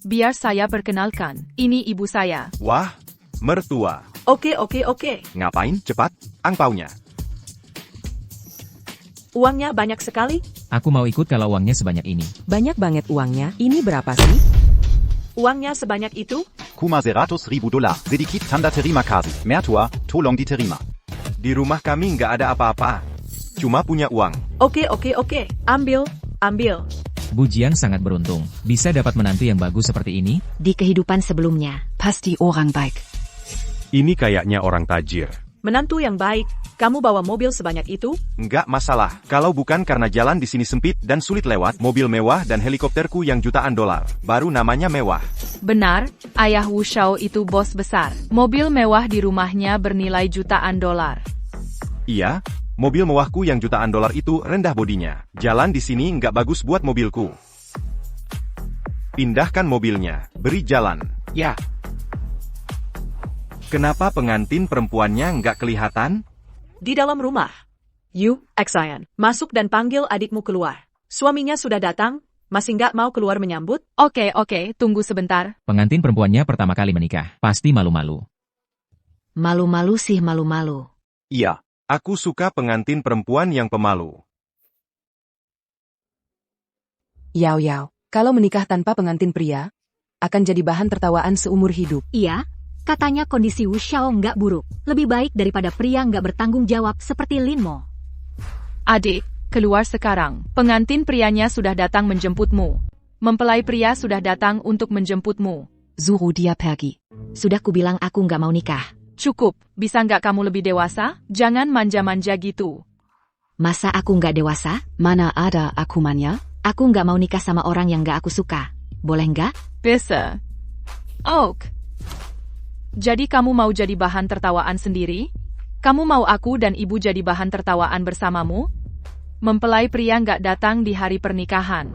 Biar saya perkenalkan, ini ibu saya. Wah, mertua. Oke. Ngapain? Cepat, angpaunya. Uangnya banyak sekali? Aku mau ikut kalau uangnya sebanyak ini. Banyak banget uangnya, ini berapa sih? Uangnya sebanyak itu? Kuma $100,000. Sedikit tanda terima kasih. Mertua, tolong diterima. Di rumah kami nggak ada apa-apa. Cuma punya uang. Oke. Ambil. Bu Jiang sangat beruntung. Bisa dapat menantu yang bagus seperti ini. Di kehidupan sebelumnya. Pasti orang baik. Ini kayaknya orang tajir. Menantu yang baik. Kamu bawa mobil sebanyak itu? Nggak masalah. Kalau bukan karena jalan di sini sempit dan sulit lewat, mobil mewah dan helikopterku yang jutaan dolar. Baru namanya mewah. Benar, ayah Wu Shao itu bos besar. Mobil mewah di rumahnya bernilai jutaan dolar. Iya, mobil mewahku yang jutaan dolar itu rendah bodinya. Jalan di sini nggak bagus buat mobilku. Pindahkan mobilnya, beri jalan. Ya. Kenapa pengantin perempuannya nggak kelihatan? Di dalam rumah. Yu, Xian, masuk dan panggil adikmu keluar. Suaminya sudah datang, masih nggak mau keluar menyambut? Oke, tunggu sebentar. Pengantin perempuannya pertama kali menikah. Pasti malu-malu. Malu-malu sih malu-malu. Iya, aku suka pengantin perempuan yang pemalu. Yao, kalau menikah tanpa pengantin pria, akan jadi bahan tertawaan seumur hidup. Iya, katanya kondisi Wu Shao nggak buruk. Lebih baik daripada pria nggak bertanggung jawab seperti Lin Mo. Adik, keluar sekarang. Pengantin prianya sudah datang menjemputmu. Mempelai pria sudah datang untuk menjemputmu. Suruh dia pergi. Sudah kubilang aku nggak mau nikah. Cukup, bisa nggak kamu lebih dewasa? Jangan manja-manja gitu. Masa aku nggak dewasa? Mana ada aku manja? Aku nggak mau nikah sama orang yang nggak aku suka. Boleh nggak? Bisa. Ok. Jadi kamu mau jadi bahan tertawaan sendiri? Kamu mau aku dan ibu jadi bahan tertawaan bersamamu? Mempelai pria nggak datang di hari pernikahan.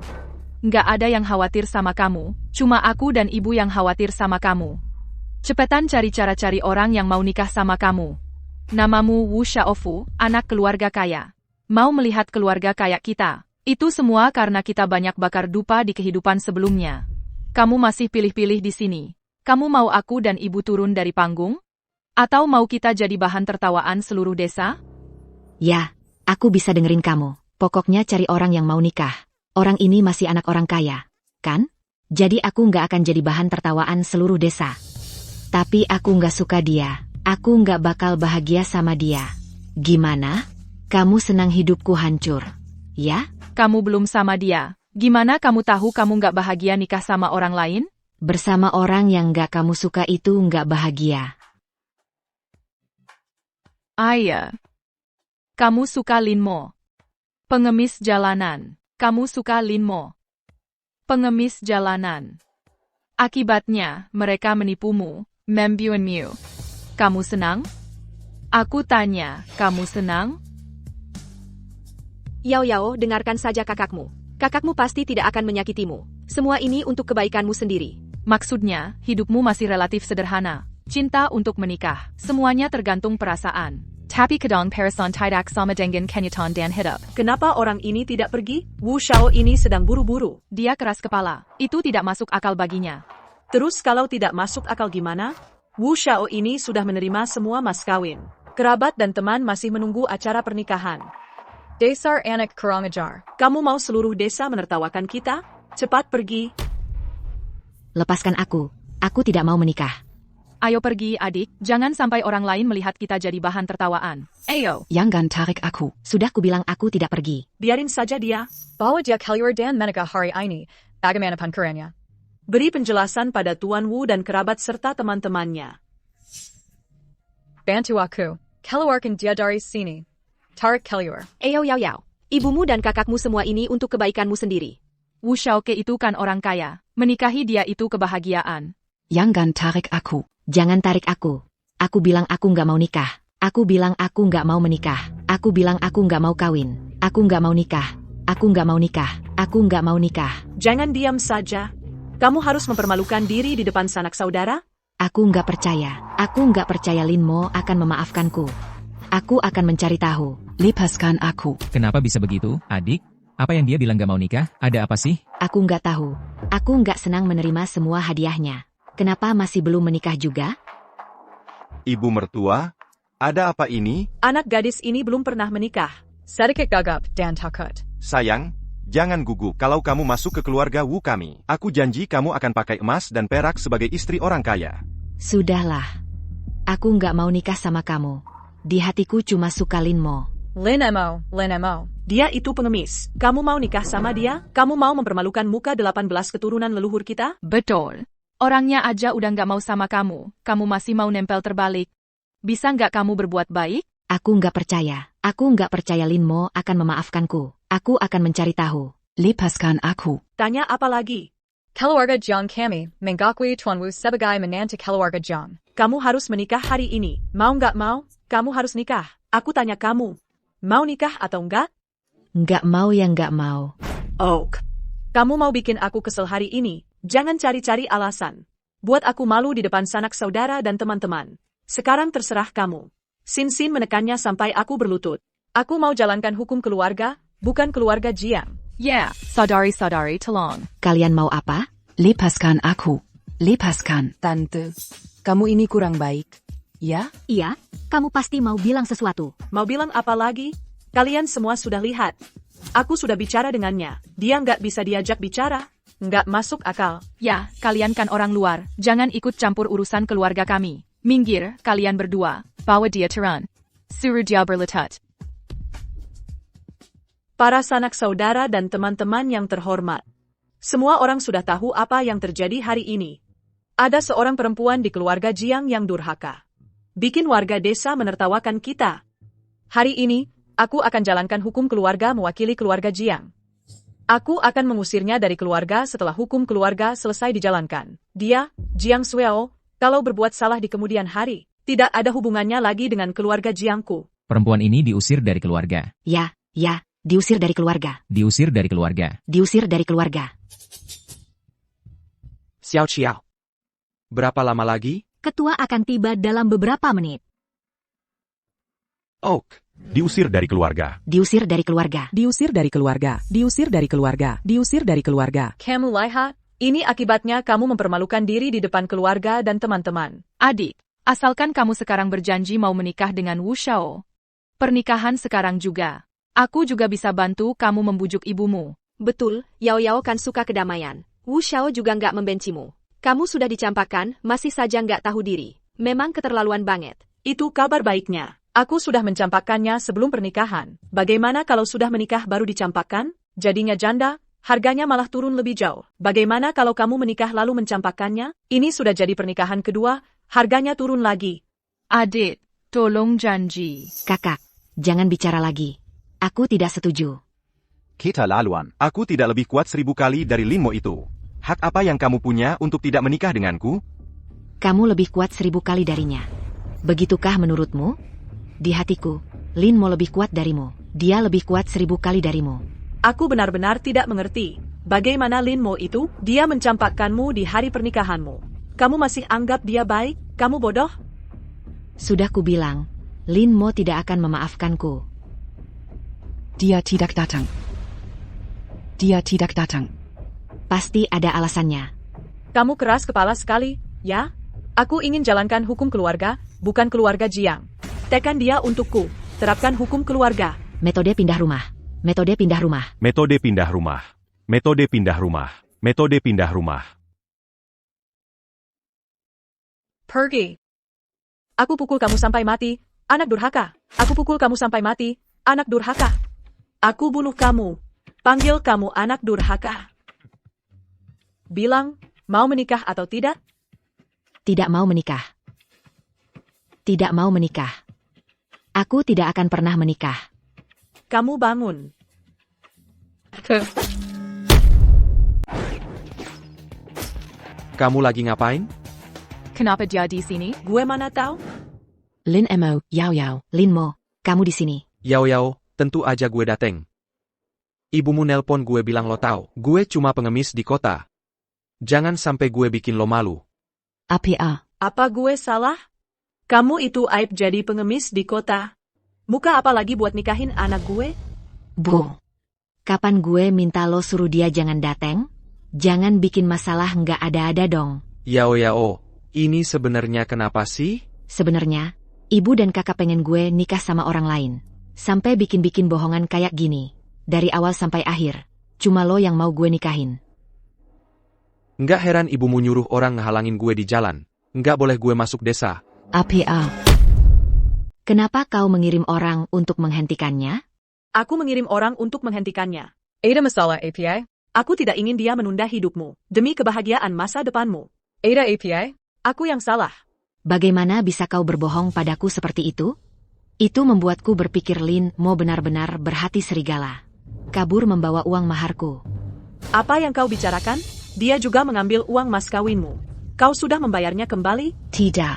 Nggak ada yang khawatir sama kamu, cuma aku dan ibu yang khawatir sama kamu. Cepetan cari cara cari orang yang mau nikah sama kamu. Namamu Wu Shaofu, anak keluarga kaya. Mau melihat keluarga kaya kita. Itu semua karena kita banyak bakar dupa di kehidupan sebelumnya. Kamu masih pilih-pilih di sini. Kamu mau aku dan ibu turun dari panggung? Atau mau kita jadi bahan tertawaan seluruh desa? Ya, aku bisa dengerin kamu. Pokoknya cari orang yang mau nikah. Orang ini masih anak orang kaya, kan? Jadi aku nggak akan jadi bahan tertawaan seluruh desa. Tapi aku nggak suka dia. Aku nggak bakal bahagia sama dia. Gimana? Kamu senang hidupku hancur, ya? Kamu belum sama dia. Gimana kamu tahu kamu nggak bahagia nikah sama orang lain? Bersama orang yang nggak kamu suka itu nggak bahagia. Iya. Kamu suka Lin Mo. Pengemis jalanan. Kamu suka Lin Mo. Pengemis jalanan. Akibatnya, mereka menipumu, membunuhmu. Kamu senang? Aku tanya, kamu senang? Yao, dengarkan saja kakakmu. Kakakmu pasti tidak akan menyakitimu. Semua ini untuk kebaikanmu sendiri. Maksudnya, hidupmu masih relatif sederhana. Cinta untuk menikah. Semuanya tergantung perasaan. Tapi kadang parasan tidak sama dengan kenyataan dan hidup. Kenapa orang ini tidak pergi? Wu Shao ini sedang buru-buru. Dia keras kepala. Itu tidak masuk akal baginya. Terus kalau tidak masuk akal gimana? Wu Shao ini sudah menerima semua mas kawin. Kerabat dan teman masih menunggu acara pernikahan. Dasar anak kurang ajar. Kamu mau seluruh desa menertawakan kita? Cepat pergi. Lepaskan aku. Aku tidak mau menikah. Ayo pergi, adik. Jangan sampai orang lain melihat kita jadi bahan tertawaan. Ayo. Jangan tarik aku. Sudah kubilang aku tidak pergi. Biarin saja dia. Bawa dia keluar dan menikah hari ini. Bagaimana pankerannya? Beri penjelasan pada Tuan Wu dan kerabat serta teman-temannya. Bantu aku. Keluarkan dia dari sini. Tarik keluar. Ayo yao yao. Ibumu dan kakakmu semua ini untuk kebaikanmu sendiri. Wu Shaoke itu kan orang kaya. Menikahi dia itu kebahagiaan. Jangan tarik aku. Jangan tarik aku. Aku bilang aku nggak mau nikah. Aku bilang aku nggak mau menikah. Aku bilang aku nggak mau kawin. Aku nggak mau nikah. Aku nggak mau nikah. Aku nggak mau nikah. Jangan diam saja. Kamu harus mempermalukan diri di depan sanak saudara? Aku nggak percaya. Aku nggak percaya Lin Mo akan memaafkanku. Aku akan mencari tahu. Lepaskan aku. Kenapa bisa begitu, adik? Apa yang dia bilang gak mau nikah? Ada apa sih? Aku nggak tahu. Aku nggak senang menerima semua hadiahnya. Kenapa masih belum menikah juga? Ibu mertua, ada apa ini? Anak gadis ini belum pernah menikah. Sedikit gagap dan takut. Sayang, jangan gugup kalau kamu masuk ke keluarga Wu kami. Aku janji kamu akan pakai emas dan perak sebagai istri orang kaya. Sudahlah. Aku nggak mau nikah sama kamu. Di hatiku cuma suka Lin Mo. Lin Mo. Dia itu pengemis. Kamu mau nikah sama dia? Kamu mau mempermalukan muka 18 keturunan leluhur kita? Betul. Orangnya aja udah nggak mau sama kamu. Kamu masih mau nempel terbalik. Bisa nggak kamu berbuat baik? Aku nggak percaya. Aku nggak percaya Lin Mo akan memaafkanku. Aku akan mencari tahu. Lepaskan aku. Tanya apa lagi? Keluarga Jiang kami mengakui Tuan Wu sebagai menantu keluarga Jiang. Kamu harus menikah hari ini. Mau nggak mau? Kamu harus nikah. Aku tanya kamu. Mau nikah atau enggak? Nggak mau ya nggak mau. Oh, kamu mau bikin aku kesel hari ini? Jangan cari-cari alasan. Buat aku malu di depan sanak saudara dan teman-teman. Sekarang terserah kamu. Sin menekannya sampai aku berlutut. Aku mau jalankan hukum keluarga, bukan keluarga Jiang. Yeah, saudari-saudari tolong. Kalian mau apa? Lepaskan aku. Lepaskan. Tante, kamu ini kurang baik. Ya? Iya, kamu pasti mau bilang sesuatu. Mau bilang apa lagi? Kalian semua sudah lihat. Aku sudah bicara dengannya. Dia nggak bisa diajak bicara. Nggak masuk akal. Ya, kalian kan orang luar. Jangan ikut campur urusan keluarga kami. Minggir, kalian berdua. Bawa dia turun. Suruh dia berlutut. Para sanak saudara dan teman-teman yang terhormat. Semua orang sudah tahu apa yang terjadi hari ini. Ada seorang perempuan di keluarga Jiang yang durhaka. Bikin warga desa menertawakan kita. Hari ini, aku akan jalankan hukum keluarga mewakili keluarga Jiang. Aku akan mengusirnya dari keluarga setelah hukum keluarga selesai dijalankan. Dia, Jiang Sueo, kalau berbuat salah di kemudian hari, tidak ada hubungannya lagi dengan keluarga Jiangku. Perempuan ini diusir dari keluarga. Ya, diusir dari keluarga. Diusir dari keluarga. Diusir dari keluarga. Xiao. Berapa lama lagi? Ketua akan tiba dalam beberapa menit. Oak, diusir dari keluarga. Diusir dari keluarga. Diusir dari keluarga. Diusir dari keluarga. Diusir dari keluarga. Kamu lihat, ini akibatnya kamu mempermalukan diri di depan keluarga dan teman-teman. Adik, asalkan kamu sekarang berjanji mau menikah dengan Wu Shao. Pernikahan sekarang juga. Aku juga bisa bantu kamu membujuk ibumu. Betul, Yao Yao kan suka kedamaian. Wu Shao juga nggak membencimu. Kamu sudah dicampakkan, masih saja nggak tahu diri. Memang keterlaluan banget. Itu kabar baiknya. Aku sudah mencampakkannya sebelum pernikahan. Bagaimana kalau sudah menikah baru dicampakkan? Jadinya janda, harganya malah turun lebih jauh. Bagaimana kalau kamu menikah lalu mencampakkannya? Ini sudah jadi pernikahan kedua, harganya turun lagi. Adik, tolong janji. Kakak, jangan bicara lagi. Aku tidak setuju. Kita laluan. Aku tidak lebih kuat 1000 kali dari Lin Mo itu. Hak apa yang kamu punya untuk tidak menikah denganku? Kamu lebih kuat 1000 kali darinya. Begitukah menurutmu? Di hatiku, Lin Mo lebih kuat darimu. Dia lebih kuat 1000 kali darimu. Aku benar-benar tidak mengerti. Bagaimana Lin Mo itu? Dia mencampakkanmu di hari pernikahanmu. Kamu masih anggap dia baik? Kamu bodoh? Sudah kubilang, Lin Mo tidak akan memaafkanku. Dia tidak datang. Dia tidak datang. Pasti ada alasannya. Kamu keras kepala sekali, ya? Aku ingin jalankan hukum keluarga, bukan keluarga Jiang. Tekan dia untukku. Terapkan hukum keluarga. Metode pindah rumah. Metode pindah rumah. Metode pindah rumah. Metode pindah rumah. Metode pindah rumah. Pergi. Aku pukul kamu sampai mati, anak durhaka. Aku pukul kamu sampai mati, anak durhaka. Aku bunuh kamu. Panggil kamu anak durhaka. Bilang, mau menikah atau tidak? Tidak mau menikah. Tidak mau menikah. Aku tidak akan pernah menikah. Kamu bangun. Kamu lagi ngapain? Kenapa dia di sini? Gue mana tahu? Lin Mo, Yao Yao, Lin Mo, kamu di sini. Yao Yao, tentu aja gue dateng. Ibumu nelpon gue bilang lo tahu, gue cuma pengemis di kota. Jangan sampai gue bikin lo malu. APA. Apa gue salah? Kamu itu aib jadi pengemis di kota. Muka apa lagi buat nikahin anak gue? Bu, kapan gue minta lo suruh dia jangan dateng? Jangan bikin masalah nggak ada-ada dong. Yao Yao, ini sebenarnya kenapa sih? Sebenarnya, ibu dan kakak pengen gue nikah sama orang lain. Sampai bikin-bikin bohongan kayak gini. Dari awal sampai akhir. Cuma lo yang mau gue nikahin. Nggak heran ibumu nyuruh orang ngehalangin gue di jalan. Nggak boleh gue masuk desa. APA. Kenapa kau mengirim orang untuk menghentikannya? Aku mengirim orang untuk menghentikannya. Ada masalah API? Aku tidak ingin dia menunda hidupmu. Demi kebahagiaan masa depanmu. Ada API? Aku yang salah. Bagaimana bisa kau berbohong padaku seperti itu? Itu membuatku berpikir Lin Mo benar-benar berhati serigala. Kabur membawa uang maharku. Apa yang kau bicarakan? Dia juga mengambil uang mas kawinmu. Kau sudah membayarnya kembali? Tidak.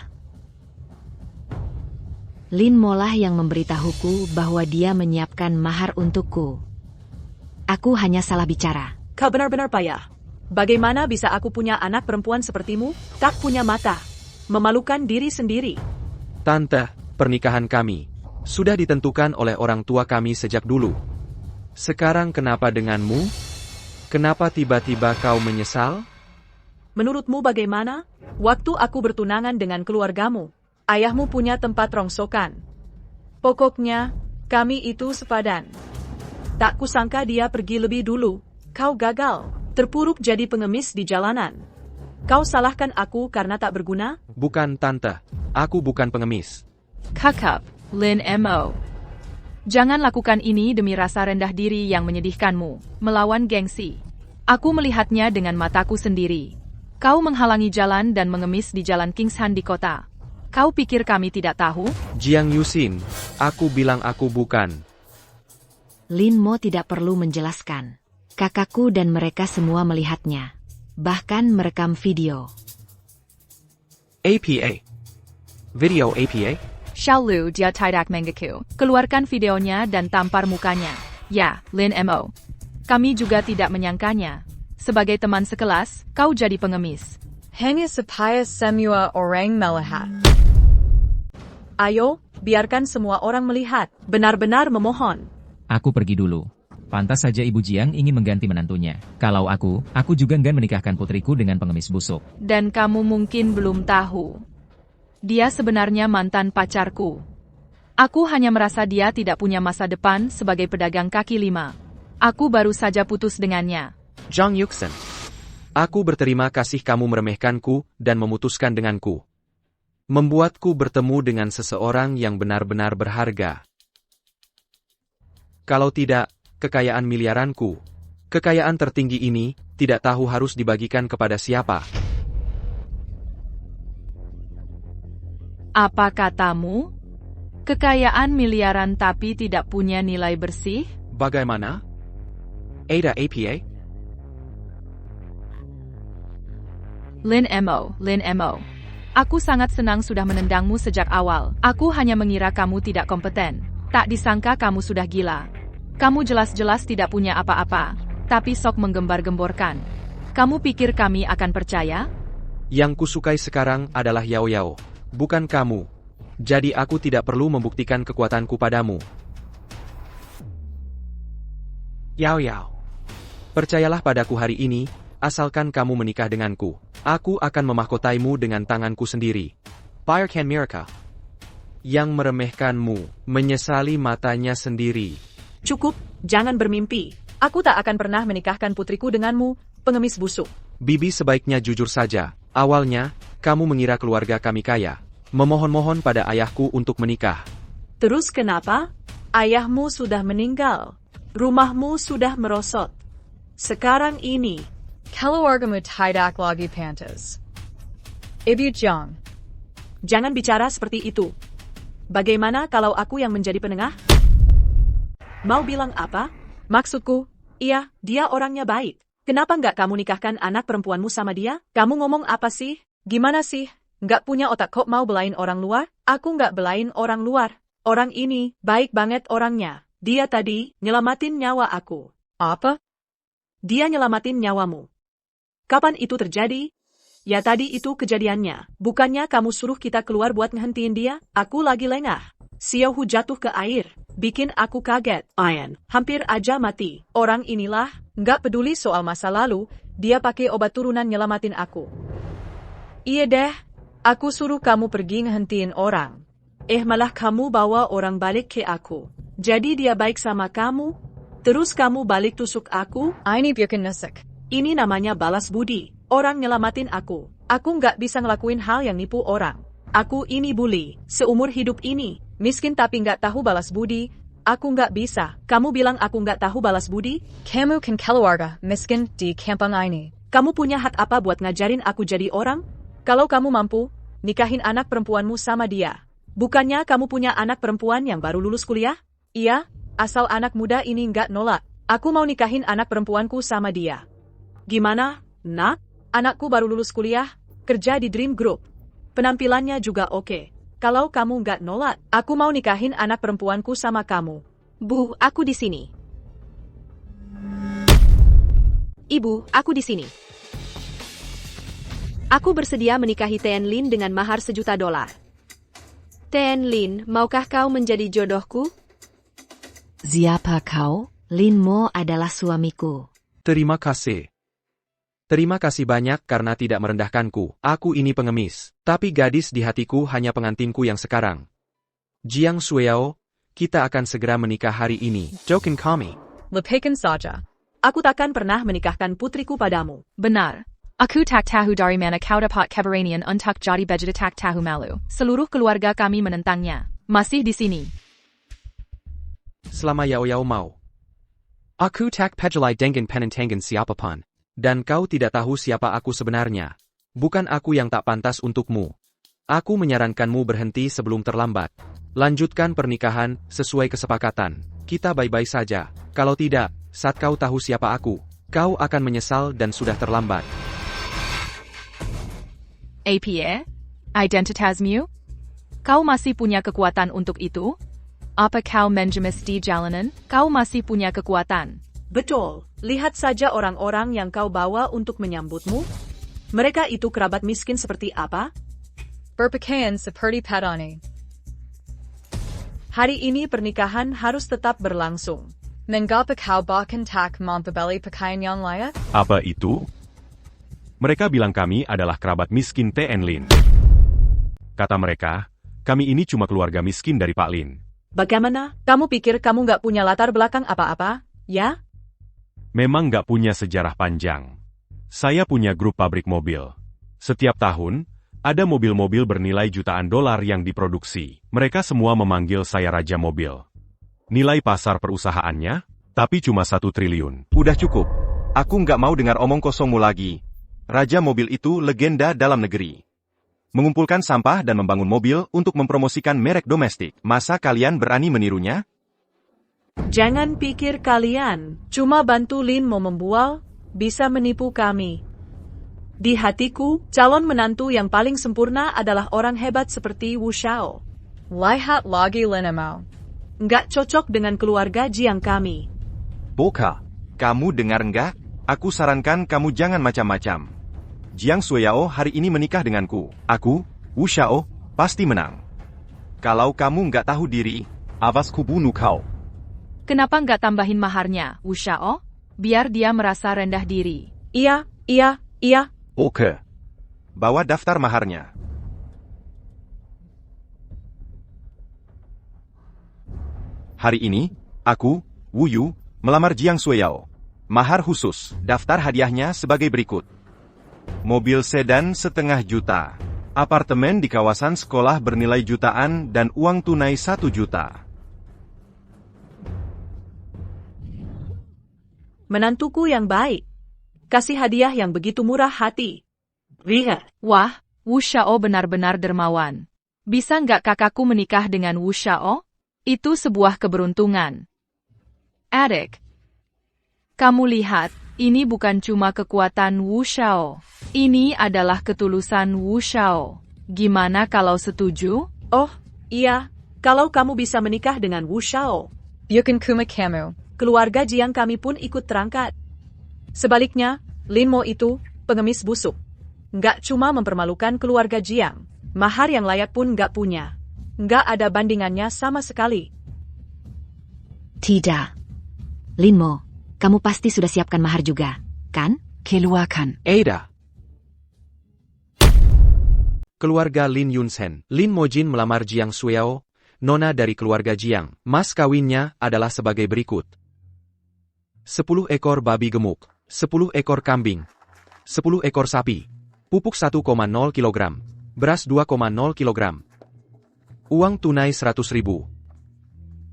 Lin Mo lah yang memberitahuku bahwa dia menyiapkan mahar untukku. Aku hanya salah bicara. Kau benar-benar payah. Bagaimana bisa aku punya anak perempuan sepertimu? Tak punya mata. Memalukan diri sendiri. Tante, pernikahan kami sudah ditentukan oleh orang tua kami sejak dulu. Sekarang kenapa denganmu? Kenapa tiba-tiba kau menyesal? Menurutmu bagaimana? Waktu aku bertunangan dengan keluargamu, ayahmu punya tempat rongsokan. Pokoknya, kami itu sepadan. Tak kusangka dia pergi lebih dulu. Kau gagal, terpuruk jadi pengemis di jalanan. Kau salahkan aku karena tak berguna? Bukan tante, aku bukan pengemis. Kakak, Lin Mo. Jangan lakukan ini demi rasa rendah diri yang menyedihkanmu, melawan gengsi. Aku melihatnya dengan mataku sendiri. Kau menghalangi jalan dan mengemis di jalan Kingshan di kota. Kau pikir kami tidak tahu? Jiang Yusin, aku bilang aku bukan. Lin Mo tidak perlu menjelaskan. Kakakku dan mereka semua melihatnya. Bahkan merekam video. APA. Video APA? Xiaolu dia tidak mengaku. Keluarkan videonya dan tampar mukanya. Ya, Lin Mo. Kami juga tidak menyangkanya. Sebagai teman sekelas, kau jadi pengemis. Hanya supaya semua orang melihat. Ayo, biarkan semua orang melihat. Benar-benar memohon. Aku pergi dulu. Pantas saja Ibu Jiang ingin mengganti menantunya. Kalau aku juga enggan menikahkan putriku dengan pengemis busuk. Dan kamu mungkin belum tahu. Dia sebenarnya mantan pacarku. Aku hanya merasa dia tidak punya masa depan sebagai pedagang kaki lima. Aku baru saja putus dengannya. Zhang Yuxin. Aku berterima kasih kamu meremehkanku dan memutuskan denganku. Membuatku bertemu dengan seseorang yang benar-benar berharga. Kalau tidak, kekayaan miliaranku, kekayaan tertinggi ini, tidak tahu harus dibagikan kepada siapa. Apa katamu? Kekayaan miliaran tapi tidak punya nilai bersih? Bagaimana? Ada APA? Lin Mo. Aku sangat senang sudah menendangmu sejak awal. Aku hanya mengira kamu tidak kompeten. Tak disangka kamu sudah gila. Kamu jelas-jelas tidak punya apa-apa, tapi sok menggembar-gemborkan. Kamu pikir kami akan percaya? Yang kusukai sekarang adalah Yao Yao, bukan kamu. Jadi aku tidak perlu membuktikan kekuatanku padamu. Yao Yao. Percayalah padaku hari ini, asalkan kamu menikah denganku. Aku akan memahkotaimu dengan tanganku sendiri. Bayarkan Mirka. Yang meremehkanmu, menyesali matanya sendiri. Cukup, jangan bermimpi. Aku tak akan pernah menikahkan putriku denganmu, pengemis busuk. Bibi sebaiknya jujur saja. Awalnya, kamu mengira keluarga kami kaya. Memohon-mohon pada ayahku untuk menikah. Terus kenapa? Ayahmu sudah meninggal. Rumahmu sudah merosot. Sekarang ini. Keluargamu tidak lagi pantas. Ibu Jong. Jangan bicara seperti itu. Bagaimana kalau aku yang menjadi penengah? Mau bilang apa? Maksudku, iya, dia orangnya baik. Kenapa nggak kamu nikahkan anak perempuanmu sama dia? Kamu ngomong apa sih? Gimana sih? Nggak punya otak kok mau belain orang luar? Aku nggak belain orang luar. Orang ini, baik banget orangnya. Dia tadi, nyelamatin nyawa aku. Apa? Dia nyelamatin nyawamu. Kapan itu terjadi? Ya tadi itu kejadiannya. Bukannya kamu suruh kita keluar buat ngehentiin dia? Aku lagi lengah. Xiaohu jatuh ke air. Bikin aku kaget. Ayan, hampir aja mati. Orang inilah, nggak peduli soal masa lalu, dia pakai obat turunan nyelamatin aku. Iya deh, aku suruh kamu pergi ngehentiin orang. Malah kamu bawa orang balik ke aku. Jadi dia baik sama kamu, terus kamu balik tusuk aku? Ini bikin nesek. Ini namanya balas budi. Orang nyelamatin aku. Aku nggak bisa ngelakuin hal yang nipu orang. Aku ini bully, seumur hidup ini. Miskin tapi nggak tahu balas budi. Aku nggak bisa. Kamu bilang aku nggak tahu balas budi? Kamu kan keluarga miskin di kampung ini. Kamu punya hak apa buat ngajarin aku jadi orang? Kalau kamu mampu, nikahin anak perempuanmu sama dia. Bukannya kamu punya anak perempuan yang baru lulus kuliah? Iya, asal anak muda ini nggak nolak. Aku mau nikahin anak perempuanku sama dia. Gimana, nak? Anakku baru lulus kuliah, kerja di Dream Group. Penampilannya juga oke. Kalau kamu nggak nolak, aku mau nikahin anak perempuanku sama kamu. Bu, aku di sini. Ibu, aku di sini. Aku bersedia menikahi Tian Lin dengan mahar $1.000.000. Tian Lin, maukah kau menjadi jodohku? Siapa kau? Lin Mo adalah suamiku. Terima kasih. Terima kasih banyak karena tidak merendahkanku. Aku ini pengemis, tapi gadis di hatiku hanya pengantinku yang sekarang. Jiang Sueyao, kita akan segera menikah hari ini. Jokin kami. Lepaskan saja. Aku takkan pernah menikahkan putriku padamu. Benar. Aku tak tahu dari mana kau dapat keberanian untuk jadi bejat tak tahu malu. Seluruh keluarga kami menentangnya. Masih di sini. Selama Yao Yao mau. Aku tak peduli dengan penentangan siapapun. Dan kau tidak tahu siapa aku sebenarnya. Bukan aku yang tak pantas untukmu. Aku menyarankanmu berhenti sebelum terlambat. Lanjutkan pernikahan sesuai kesepakatan. Kita bye-bye saja. Kalau tidak, saat kau tahu siapa aku, kau akan menyesal dan sudah terlambat. APA? Identitasmu? Kau masih punya kekuatan untuk itu? Apa kau menjemis di jalanan? Kau masih punya kekuatan. Betul, lihat saja orang-orang yang kau bawa untuk menyambutmu. Mereka itu kerabat miskin seperti apa? Berpakaian seperti Padani. Hari ini pernikahan harus tetap berlangsung. Mengapa kau bahkan tak membeli pakaian yang layak? Apa itu? Mereka bilang kami adalah kerabat miskin Tian Lin. Kata mereka, kami ini cuma keluarga miskin dari Pak Lin. Bagaimana? Kamu pikir kamu nggak punya latar belakang apa-apa, ya? Memang nggak punya sejarah panjang. Saya punya grup pabrik mobil. Setiap tahun, ada mobil-mobil bernilai jutaan dolar yang diproduksi. Mereka semua memanggil saya Raja Mobil. Nilai pasar perusahaannya, tapi cuma 1 triliun. Udah cukup. Aku nggak mau dengar omong kosongmu lagi. Raja Mobil itu legenda dalam negeri. Mengumpulkan sampah dan membangun mobil untuk mempromosikan merek domestik. Masa kalian berani menirunya? Jangan pikir kalian cuma bantu Lin mau membual, bisa menipu kami. Di hatiku, calon menantu yang paling sempurna adalah orang hebat seperti Wu Shao. Lihat lagi Lin mau. Nggak cocok dengan keluarga Jiang kami. Boka, kamu dengar nggak? Aku sarankan kamu jangan macam-macam. Jiang Sueyao hari ini menikah denganku. Aku, Wu Shao, pasti menang. Kalau kamu nggak tahu diri, awas ku bunuh kau. Kenapa nggak tambahin maharnya, Wu Shao? Biar dia merasa rendah diri. Iya. Oke. bawa daftar maharnya. Hari ini, aku, Wu Yu, melamar Jiang Shueyao. Mahar khusus, daftar hadiahnya sebagai berikut. Mobil sedan setengah juta. Apartemen di kawasan sekolah bernilai jutaan dan uang tunai 1 juta. Menantuku yang baik. Kasih hadiah yang begitu murah hati. Lihat. Wah, Wu Shao benar-benar dermawan. Bisa nggak kakakku menikah dengan Wu Shao? Itu sebuah keberuntungan. Adik, kamu lihat, ini bukan cuma kekuatan Wu Shao. Ini adalah ketulusan Wu Shao. Gimana kalau setuju? Oh, iya. Kalau kamu bisa menikah dengan Wu Shao. Bukan kuma kamu. Keluarga Jiang kami pun ikut terangkat. Sebaliknya, Lin Mo itu, pengemis busuk. Nggak cuma mempermalukan keluarga Jiang. Mahar yang layak pun nggak punya. Nggak ada bandingannya sama sekali. Tidak. Lin Mo, kamu pasti sudah siapkan mahar juga, kan? Keluarkan. Ada. Keluarga Lin Yunsen. Lin Mojin melamar Jiang Shueyao, nona dari keluarga Jiang. Mas kawinnya adalah sebagai berikut. 10 ekor babi gemuk, 10 ekor kambing, 10 ekor sapi, pupuk 1,0 kg, beras 2,0 kg. Uang tunai 100.000.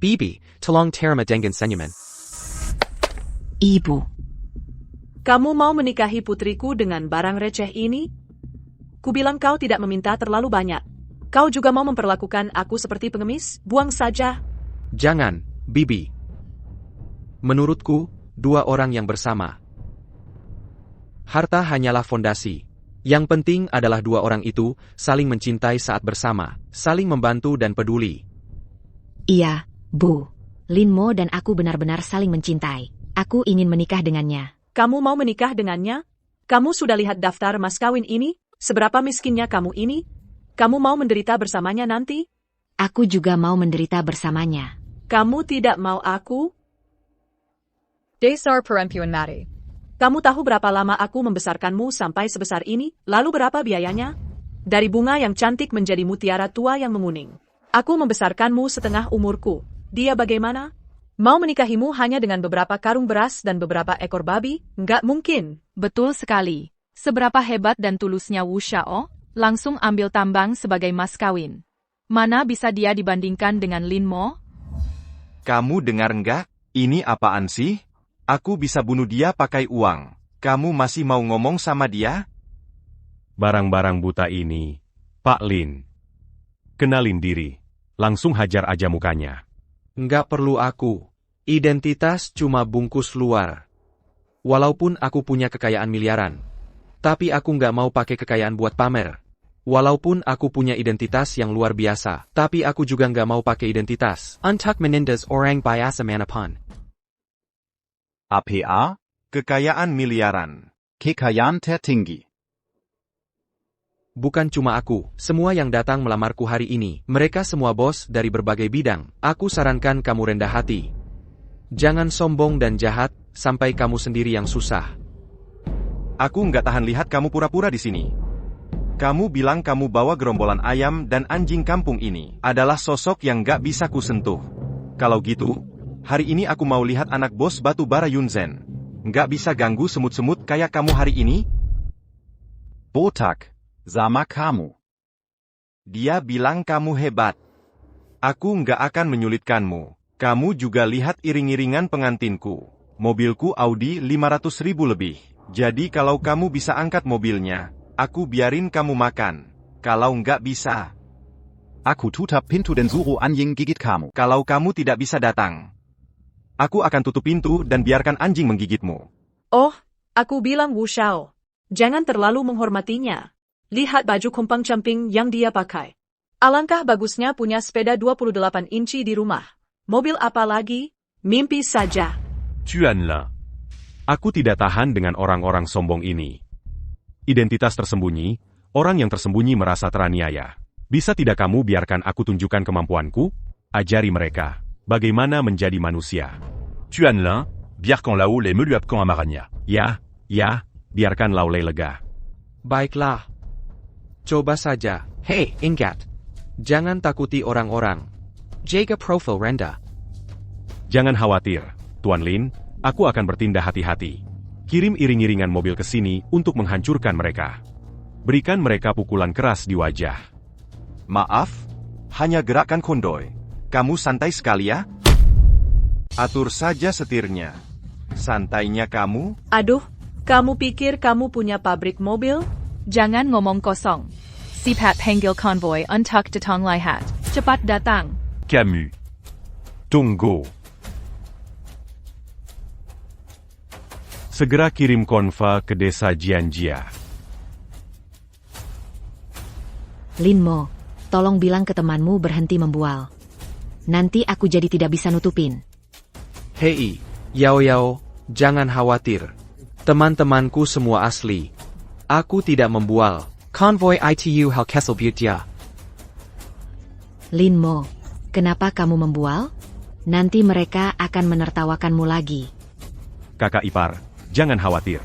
Bibi, tolong terima dengan senyuman. Ibu. Kamu mau menikahi putriku dengan barang receh ini? Kubilang kau tidak meminta terlalu banyak. Kau juga mau memperlakukan aku seperti pengemis? Buang saja. Jangan, Bibi. Menurutku, 2 orang yang bersama. Harta hanyalah fondasi. Yang penting adalah 2 orang itu saling mencintai saat bersama, saling membantu dan peduli. Iya, Bu. Lin Mo dan aku benar-benar saling mencintai. Aku ingin menikah dengannya. Kamu mau menikah dengannya? Kamu sudah lihat daftar mas kawin ini? Seberapa miskinnya kamu ini? Kamu mau menderita bersamanya nanti? Aku juga mau menderita bersamanya. Kamu tidak mau aku? Dasar perempuan mati. Kamu tahu berapa lama aku membesarkanmu sampai sebesar ini? Lalu berapa biayanya? Dari bunga yang cantik menjadi mutiara tua yang menguning. Aku membesarkanmu setengah umurku. Dia bagaimana? Mau menikahimu hanya dengan beberapa karung beras dan beberapa ekor babi? Nggak mungkin. Betul sekali. Seberapa hebat dan tulusnya Wu Shao? Langsung ambil tambang sebagai mas kawin. Mana bisa dia dibandingkan dengan Lin Mo? Kamu dengar nggak? Ini apaan sih? Aku bisa bunuh dia pakai uang. Kamu masih mau ngomong sama dia? Barang-barang buta ini, Pak Lin. Kenalin diri. Langsung hajar aja mukanya. Nggak perlu aku. Identitas cuma bungkus luar. Walaupun aku punya kekayaan miliaran. Tapi aku nggak mau pakai kekayaan buat pamer. Walaupun aku punya identitas yang luar biasa. Tapi aku juga nggak mau pakai identitas untuk menindas orang biasa manapun. APA? Kekayaan miliaran. Kekayaan tertinggi. Bukan cuma aku, semua yang datang melamarku hari ini, mereka semua bos dari berbagai bidang. Aku sarankan kamu rendah hati. Jangan sombong dan jahat, sampai kamu sendiri yang susah. Aku nggak tahan lihat kamu pura-pura di sini. Kamu bilang kamu bawa gerombolan ayam dan anjing kampung ini adalah sosok yang nggak bisa kusentuh. Kalau gitu, hari ini aku mau lihat anak bos batu bara Yunzen. Nggak bisa ganggu semut-semut kayak kamu hari ini? Botak. Sama kamu. Dia bilang kamu hebat. Aku nggak akan menyulitkanmu. Kamu juga lihat iring-iringan pengantinku. Mobilku Audi 500.000 lebih. Jadi kalau kamu bisa angkat mobilnya, aku biarin kamu makan. Kalau nggak bisa, aku tutup pintu dan suruh anjing gigit kamu. Kalau kamu tidak bisa datang, aku akan tutup pintu dan biarkan anjing menggigitmu. Oh, aku bilang Wu Shao. Jangan terlalu menghormatinya. Lihat baju kompang-camping yang dia pakai. Alangkah bagusnya punya sepeda 28 inci di rumah. Mobil apa lagi? Mimpi saja. Tuanlah. Aku tidak tahan dengan orang-orang sombong ini. Identitas tersembunyi, orang yang tersembunyi merasa teraniaya. Bisa tidak kamu biarkan aku tunjukkan kemampuanku? Ajari mereka bagaimana menjadi manusia. Tuan-Lin, biarkan Laolei meluapkan amarahnya. Ya, biarkan Laolei lega. Baiklah. Coba saja. Hei, ingat. Jangan takuti orang-orang. Jaga profil rendah. Jangan khawatir, Tuan Lin, aku akan bertindak hati-hati. Kirim iring-iringan mobil ke sini untuk menghancurkan mereka. Berikan mereka pukulan keras di wajah. Maaf, hanya gerakkan konvoy. Kamu santai sekali ya? Atur saja setirnya. Santainya kamu. Aduh, kamu pikir kamu punya pabrik mobil? Jangan ngomong kosong. Sipat panggil konvoy untuk datang lihat. Cepat datang. Camus. Tunggu. Segera kirim konva ke desa Jianjia. Linmo, tolong bilang ke temanmu berhenti membual. Nanti aku jadi tidak bisa nutupin. Hei, Yao, jangan khawatir. Teman-temanku semua asli. Aku tidak membual. Konvoy itu hal kesel Butya. Linmo, kenapa kamu membual? Nanti mereka akan menertawakanmu lagi. Kakak ipar, jangan khawatir.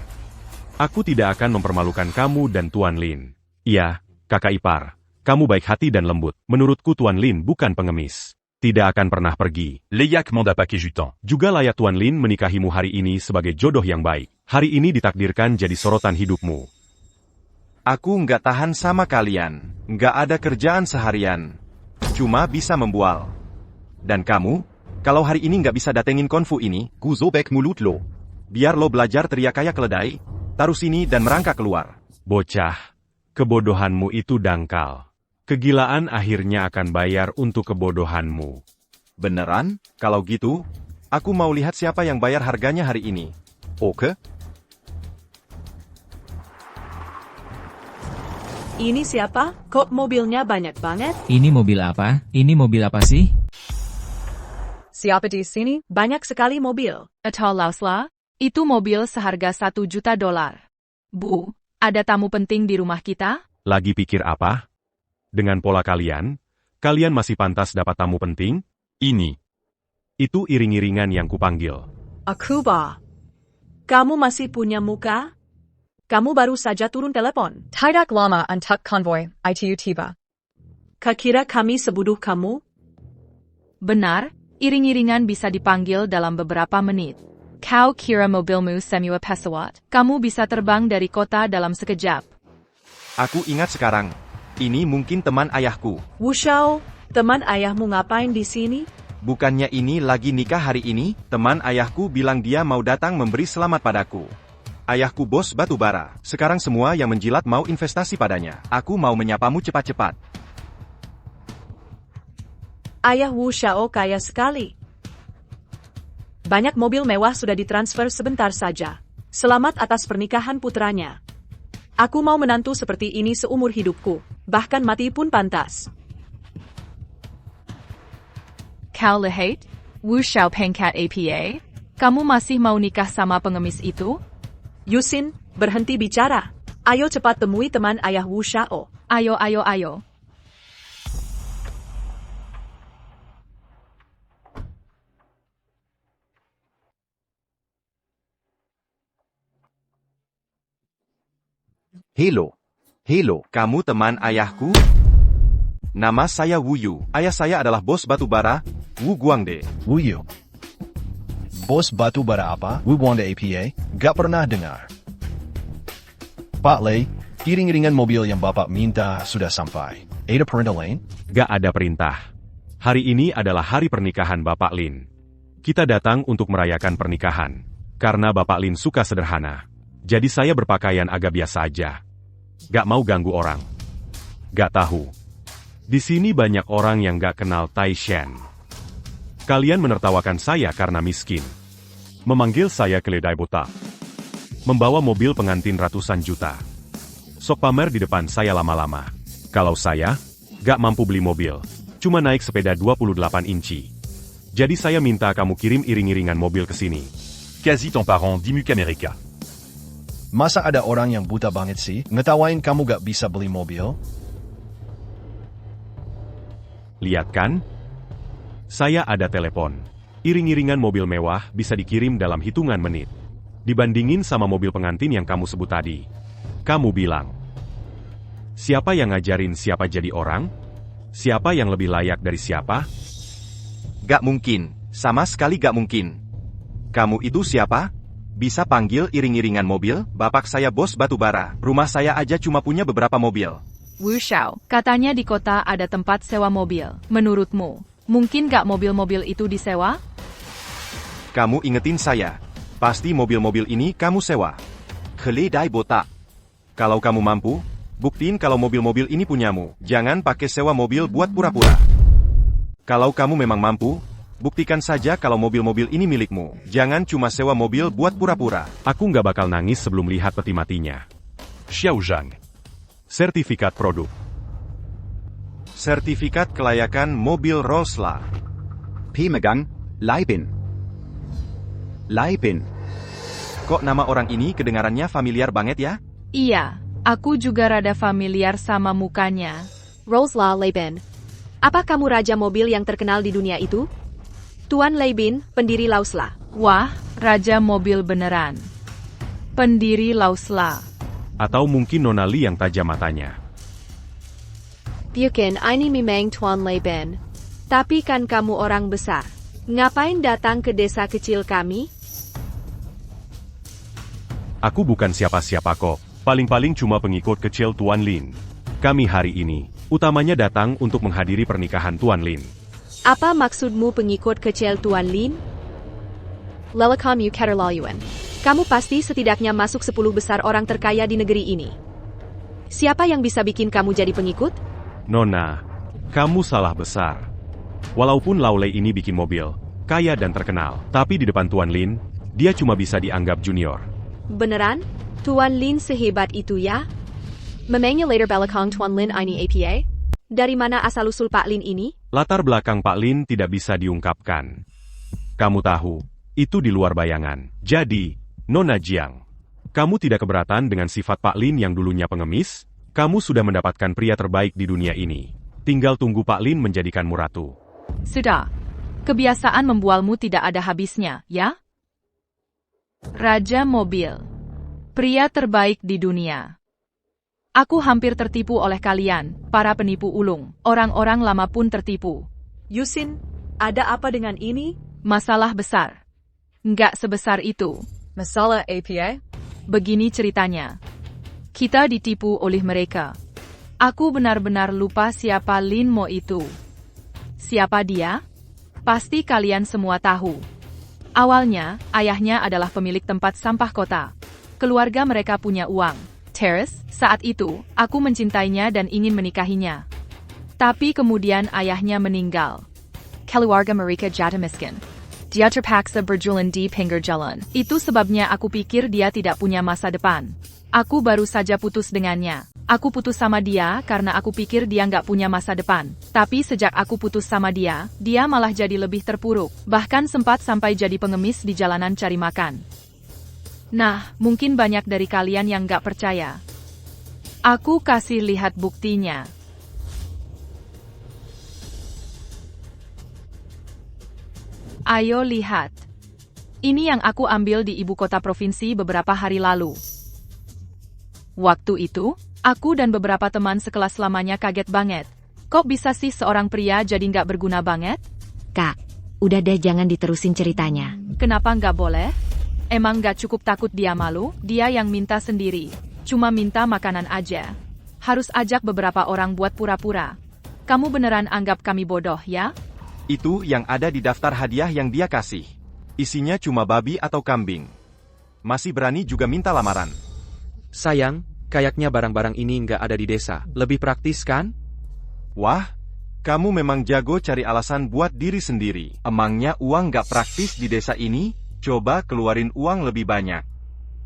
Aku tidak akan mempermalukan kamu dan Tuan Lin. Iya, kakak ipar, kamu baik hati dan lembut. Menurutku Tuan Lin bukan pengemis. Tidak akan pernah pergi. Layak manda pakai jutan. Juga layak Tuan Lin menikahimu hari ini sebagai jodoh yang baik. Hari ini ditakdirkan jadi sorotan hidupmu. Aku nggak tahan sama kalian. Nggak ada kerjaan seharian. Cuma bisa membual. Dan kamu, kalau hari ini nggak bisa datengin konfu ini, ku zobek mulut lo. Biar lo belajar teriak kayak keledai, taruh sini dan merangkak keluar. Bocah, kebodohanmu itu dangkal. Kegilaan akhirnya akan bayar untuk kebodohanmu. Beneran? Kalau gitu, aku mau lihat siapa yang bayar harganya hari ini. Oke? Ini siapa? Kok mobilnya banyak banget? Ini mobil apa? Ini mobil apa sih? Siapa di sini? Banyak sekali mobil. Atau Lausla, itu mobil seharga $1 juta. Bu, ada tamu penting di rumah kita? Lagi pikir apa? Dengan pola kalian masih pantas dapat tamu penting? Ini. Itu iring-iringan yang kupanggil. Akuba. Kamu masih punya muka? Kamu baru saja turun telepon. Tidak lama untuk konvoy itu tiba. Kira kami sebodoh kamu? Benar, iring-iringan bisa dipanggil dalam beberapa menit. Kau kira mobilmu semua pesawat? Kamu bisa terbang dari kota dalam sekejap. Aku ingat sekarang. Ini mungkin teman ayahku. Wu Shao, teman ayahmu ngapain di sini? Bukannya ini lagi nikah hari ini? Teman ayahku bilang dia mau datang memberi selamat padaku. Ayahku bos batu bara. Sekarang semua yang menjilat mau investasi padanya. Aku mau menyapamu cepat-cepat. Ayah Wu Shao kaya sekali. Banyak mobil mewah sudah ditransfer sebentar saja. Selamat atas pernikahan putranya. Aku mau menantu seperti ini seumur hidupku. Bahkan mati pun pantas. Kau lihat, Wu Shao pengkat APA? Kamu masih mau nikah sama pengemis itu? Yusin, berhenti bicara. Ayo cepat temui teman ayah Wu Shao. Ayo. Halo, kamu teman ayahku? Nama saya Wu Yu. Ayah saya adalah bos batu bara, Wu Guangde. Wu Yu. Bos batu bara apa? Wu Guangde APA? Gak pernah dengar. Pak Lei, iring-iringan mobil yang Bapak minta sudah sampai. Ada perintah lain? Gak ada perintah. Hari ini adalah hari pernikahan Bapak Lin. Kita datang untuk merayakan pernikahan. Karena Bapak Lin suka sederhana. Jadi saya berpakaian agak biasa aja. Gak mau ganggu orang. Gak tahu. Di sini banyak orang yang gak kenal Tai Shen. Kalian menertawakan saya karena miskin. Memanggil saya keledai botak. Membawa mobil pengantin ratusan juta. Sok pamer di depan saya lama-lama. Kalau saya, gak mampu beli mobil. Cuma naik sepeda 28 inci. Jadi saya minta kamu kirim iring-iringan mobil ke sini. Quasi ton parent di muka Amerika. Masa ada orang yang buta banget sih? Ngetawain kamu gak bisa beli mobil? Lihat kan? Saya ada telepon. Iring-iringan mobil mewah bisa dikirim dalam hitungan menit. Dibandingin sama mobil pengantin yang kamu sebut tadi. Kamu bilang, siapa yang ngajarin siapa jadi orang? Siapa yang lebih layak dari siapa? Gak mungkin, sama sekali gak mungkin. Kamu itu siapa? Bisa panggil iring-iringan mobil? Bapak saya bos batubara. Rumah saya aja cuma punya beberapa mobil. Wu Shao, katanya di kota ada tempat sewa mobil. Menurutmu, mungkin gak mobil-mobil itu disewa? Kamu ingetin saya. Pasti mobil-mobil ini kamu sewa. Keledai botak. Kalau kamu mampu, buktiin kalau mobil-mobil ini punyamu. Jangan pakai sewa mobil buat pura-pura. Kalau kamu memang mampu, buktikan saja kalau mobil-mobil ini milikmu. Jangan cuma sewa mobil buat pura-pura. Aku nggak bakal nangis sebelum lihat peti matinya. Xiao Zhang. Sertifikat produk. Sertifikat kelayakan mobil Rolls-Royce. Pemegang, Leibin. Leibin. Kok nama orang ini kedengarannya familiar banget ya? Iya, aku juga rada familiar sama mukanya. Rolls-Royce Leibin. Apa kamu raja mobil yang terkenal di dunia itu? Tuan Leibin, pendiri Lausla. Wah, raja mobil beneran. Pendiri Lausla. Atau mungkin Nona Li yang tajam matanya. Bukan, ini memang Tuan Leibin. Tapi kan kamu orang besar. Ngapain datang ke desa kecil kami? Aku bukan siapa-siapa kok. Paling-paling cuma pengikut kecil Tuan Lin. Kami hari ini, utamanya datang untuk menghadiri pernikahan Tuan Lin. Apa maksudmu pengikut kecil Tuan Lin? Lelakam you keterlaluan. Kamu pasti setidaknya masuk 10 besar orang terkaya di negeri ini. Siapa yang bisa bikin kamu jadi pengikut? Nona, kamu salah besar. Walaupun Laulei ini bikin mobil, kaya dan terkenal, tapi di depan Tuan Lin, dia cuma bisa dianggap junior. Beneran? Tuan Lin sehebat itu ya? Memangnya later belakang Tuan Lin ini APA? Dari mana asal-usul Pak Lin ini? Latar belakang Pak Lin tidak bisa diungkapkan. Kamu tahu, itu di luar bayangan. Jadi, Nona Jiang, kamu tidak keberatan dengan sifat Pak Lin yang dulunya pengemis? Kamu sudah mendapatkan pria terbaik di dunia ini. Tinggal tunggu Pak Lin menjadikanmu ratu. Sudah. Kebiasaan membualmu tidak ada habisnya, ya? Raja mobil. Pria terbaik di dunia. Aku hampir tertipu oleh kalian, para penipu ulung. Orang-orang lama pun tertipu. Yusin, ada apa dengan ini? Masalah besar. Nggak sebesar itu. Masalah APA? Begini ceritanya. Kita ditipu oleh mereka. Aku benar-benar lupa siapa Lin Mo itu. Siapa dia? Pasti kalian semua tahu. Awalnya, ayahnya adalah pemilik tempat sampah kota. Keluarga mereka punya uang. Terus, saat itu, aku mencintainya dan ingin menikahinya. Tapi kemudian ayahnya meninggal. Keluarga mereka jatuh miskin. Dia terpaksa berjualan di pinggir jalan. Itu sebabnya aku pikir dia tidak punya masa depan. Aku baru saja putus dengannya. Aku putus sama dia karena aku pikir dia nggak punya masa depan. Tapi sejak aku putus sama dia, dia malah jadi lebih terpuruk. Bahkan sempat sampai jadi pengemis di jalanan cari makan. Nah, mungkin banyak dari kalian yang nggak percaya. Aku kasih lihat buktinya. Ayo lihat. Ini yang aku ambil di ibu kota provinsi beberapa hari lalu. Waktu itu, aku dan beberapa teman sekelas lamanya kaget banget. Kok bisa sih seorang pria jadi nggak berguna banget? Kak, udah deh jangan diterusin ceritanya. Kenapa nggak boleh? Emang nggak cukup takut dia malu? Dia yang minta sendiri. Cuma minta makanan aja. Harus ajak beberapa orang buat pura-pura. Kamu beneran anggap kami bodoh, ya? Itu yang ada di daftar hadiah yang dia kasih. Isinya cuma babi atau kambing. Masih berani juga minta lamaran. Sayang, kayaknya barang-barang ini nggak ada di desa. Lebih praktis kan? Wah, kamu memang jago cari alasan buat diri sendiri. Emangnya uang nggak praktis di desa ini? Coba keluarin uang lebih banyak.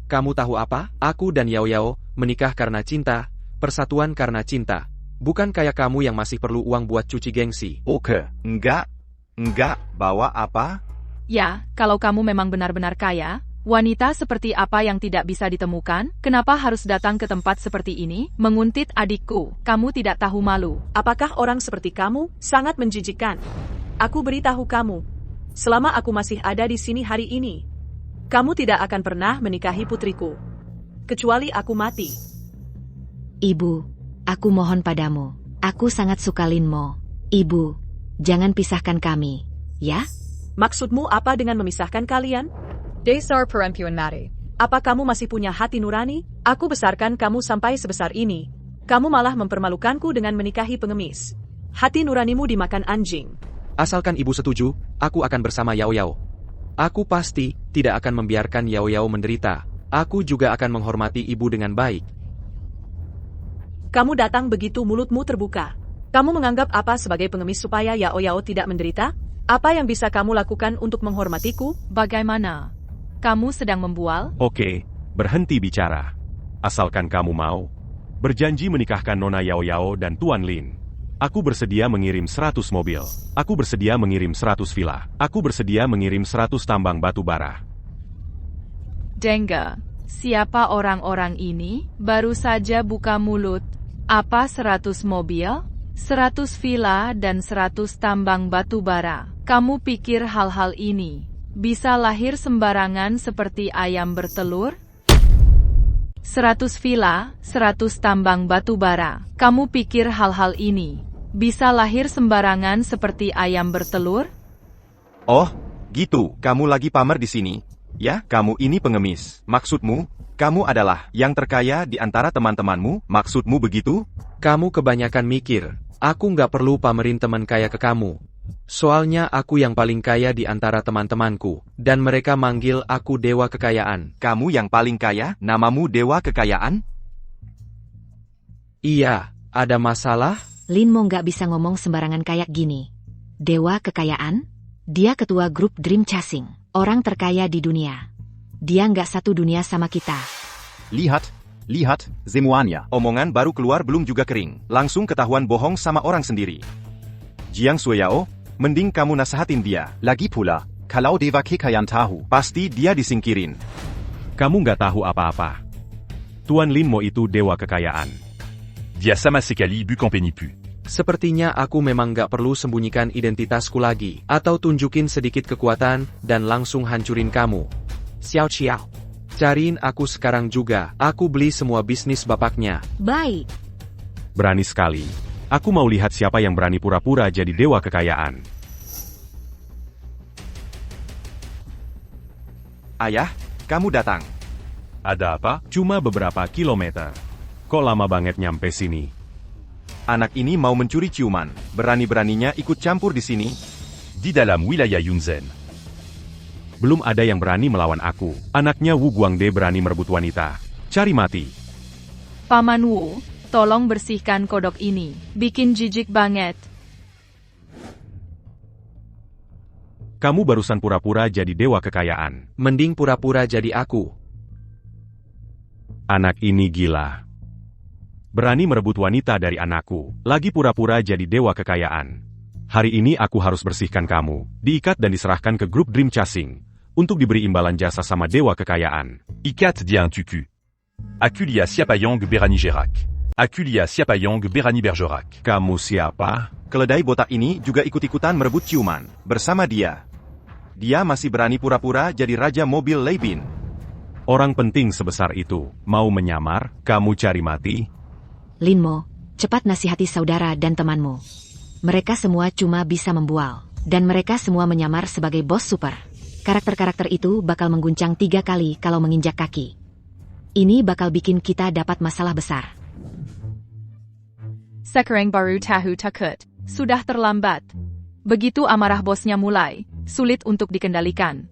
Kamu tahu apa? Aku dan Yao Yao menikah karena cinta, persatuan karena cinta. Bukan kayak kamu yang masih perlu uang buat cuci gengsi. Oke, enggak, bawa apa? Ya, kalau kamu memang benar-benar kaya, Wanita seperti apa yang tidak bisa ditemukan? Kenapa harus datang ke tempat seperti ini? Menguntit adikku, kamu tidak tahu malu. Apakah orang seperti kamu sangat menjijikkan? Aku beritahu kamu, selama aku masih ada di sini hari ini, kamu tidak akan pernah menikahi putriku. Kecuali aku mati. Ibu, aku mohon padamu. Aku sangat suka Linmo. Ibu, jangan pisahkan kami, ya? Maksudmu apa dengan memisahkan kalian? Dasar perempuan mati. Apa kamu masih punya hati nurani? Aku besarkan kamu sampai sebesar ini. Kamu malah mempermalukanku dengan menikahi pengemis. Hati nuranimu dimakan anjing. Asalkan ibu setuju, aku akan bersama Yao Yao. Aku pasti tidak akan membiarkan Yao Yao menderita. Aku juga akan menghormati ibu dengan baik. Kamu datang begitu mulutmu terbuka. Kamu menganggap apa sebagai pengemis supaya Yao Yao tidak menderita? Apa yang bisa kamu lakukan untuk menghormatiku? Bagaimana? Kamu sedang membual? Oke, berhenti bicara. Asalkan kamu mau berjanji menikahkan Nona Yao Yao dan Tuan Lin. Aku bersedia mengirim 100 mobil. Aku bersedia mengirim 100 villa. Aku bersedia mengirim 100 tambang batu bara. Dengga, siapa orang-orang ini? Baru saja buka mulut. Apa 100 mobil? 100 villa dan 100 tambang batu bara. Kamu pikir hal-hal ini bisa lahir sembarangan seperti ayam bertelur? 100 villa, 100 tambang batu bara. Kamu pikir hal-hal ini bisa lahir sembarangan seperti ayam bertelur? Oh, gitu. Kamu lagi pamer di sini? Ya, kamu ini pengemis. Maksudmu, kamu adalah yang terkaya di antara teman-temanmu? Maksudmu begitu? Kamu kebanyakan mikir. Aku nggak perlu pamerin teman kaya ke kamu. Soalnya aku yang paling kaya di antara teman-temanku, dan mereka manggil aku Dewa Kekayaan. Kamu yang paling kaya? Namamu Dewa Kekayaan? Iya, ada masalah? Linmo nggak bisa ngomong sembarangan kayak gini. Dewa Kekayaan? Dia ketua grup Dream Chasing, orang terkaya di dunia. Dia nggak satu dunia sama kita. Lihat, semuanya. Omongan baru keluar belum juga kering. Langsung ketahuan bohong sama orang sendiri. Jiang Suyao, mending kamu nasehatin dia. Lagi pula, kalau Dewa Kekayaan tahu, Pasti dia disingkirin. Kamu nggak tahu apa-apa. Tuan Linmo itu Dewa Kekayaan. Dia sama sekali bukan penipu. Sepertinya aku memang nggak perlu sembunyikan identitasku lagi, atau tunjukin sedikit kekuatan, dan langsung hancurin kamu. Xiao Xiao. Cariin aku sekarang juga, aku beli semua bisnis bapaknya. Baik. Berani sekali. Aku mau lihat siapa yang berani pura-pura jadi Dewa Kekayaan. Ayah, kamu datang. Ada apa? Cuma beberapa kilometer. Kok lama banget nyampe sini? Anak ini mau mencuri ciuman. Berani-beraninya ikut campur di sini. Di dalam wilayah Yunzhen. Belum ada yang berani melawan aku. Anaknya Wu Guangde berani merebut wanita. Cari mati. Paman Wu, tolong bersihkan kodok ini. Bikin jijik banget. Kamu barusan pura-pura jadi Dewa Kekayaan. Mending pura-pura jadi aku. Anak ini gila. Berani merebut wanita dari anakku. Lagi pura-pura jadi Dewa Kekayaan. Hari ini aku harus bersihkan kamu. Diikat dan diserahkan ke grup Dream Chasing. Untuk diberi imbalan jasa sama Dewa Kekayaan. Ikat dia un tuku. Akulia Siapayong Berani Gerak. Akulia Siapayong Berani Bergerac. Kamu siapa? Keledai botak ini juga ikut-ikutan merebut ciuman. Bersama dia. Dia masih berani pura-pura jadi Raja Mobil Leibin. Orang penting sebesar itu. Mau menyamar? Kamu cari mati? Linmo, cepat nasihati saudara dan temanmu. Mereka semua cuma bisa membual. Dan mereka semua menyamar sebagai bos super. Karakter-karakter itu bakal mengguncang 3 kali kalau menginjak kaki. Ini bakal bikin kita dapat masalah besar. Sekarang baru tahu takut. Sudah terlambat. Begitu amarah bosnya mulai, sulit untuk dikendalikan.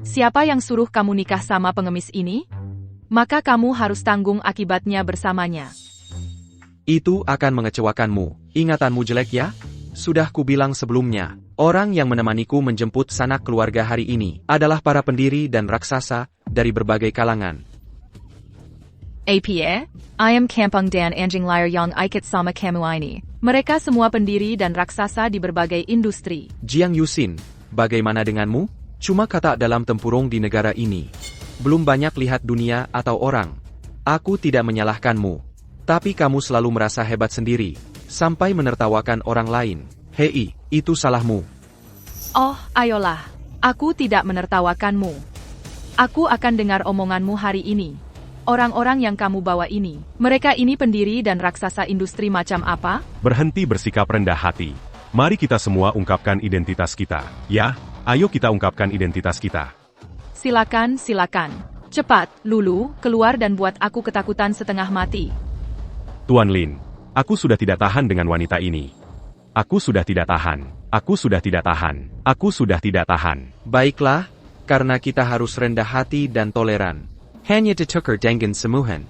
Siapa yang suruh kamu nikah sama pengemis ini? Maka kamu harus tanggung akibatnya bersamanya. Itu akan mengecewakanmu. Ingatanmu jelek ya? Sudah kubilang sebelumnya, orang yang menemaniku menjemput sanak keluarga hari ini adalah para pendiri dan raksasa dari berbagai kalangan. APA, I am Kampung Dan Anjing Liar Yang Ikut Sama Kamu ini. Mereka semua pendiri dan raksasa di berbagai industri. Jiang Yusin, bagaimana denganmu? Cuma kata dalam tempurung di negara ini. belum banyak lihat dunia atau orang. Aku tidak menyalahkanmu. Tapi kamu selalu merasa hebat sendiri, sampai menertawakan orang lain. Hei, itu salahmu. Oh, ayolah. Aku tidak menertawakanmu. Aku akan dengar omonganmu hari ini. Orang-orang yang kamu bawa ini, mereka ini pendiri dan raksasa industri macam apa? Berhenti bersikap rendah hati. Mari kita semua ungkapkan identitas kita. Ya, ayo kita ungkapkan identitas kita. Silakan, silakan. Cepat, Lulu, keluar dan buat aku ketakutan setengah mati. Tuan Lin, aku sudah tidak tahan dengan wanita ini. Aku sudah tidak tahan. Aku sudah tidak tahan. Aku sudah tidak tahan. Baiklah, karena kita harus rendah hati dan toleran. Hanya ditukar dengan semuhan.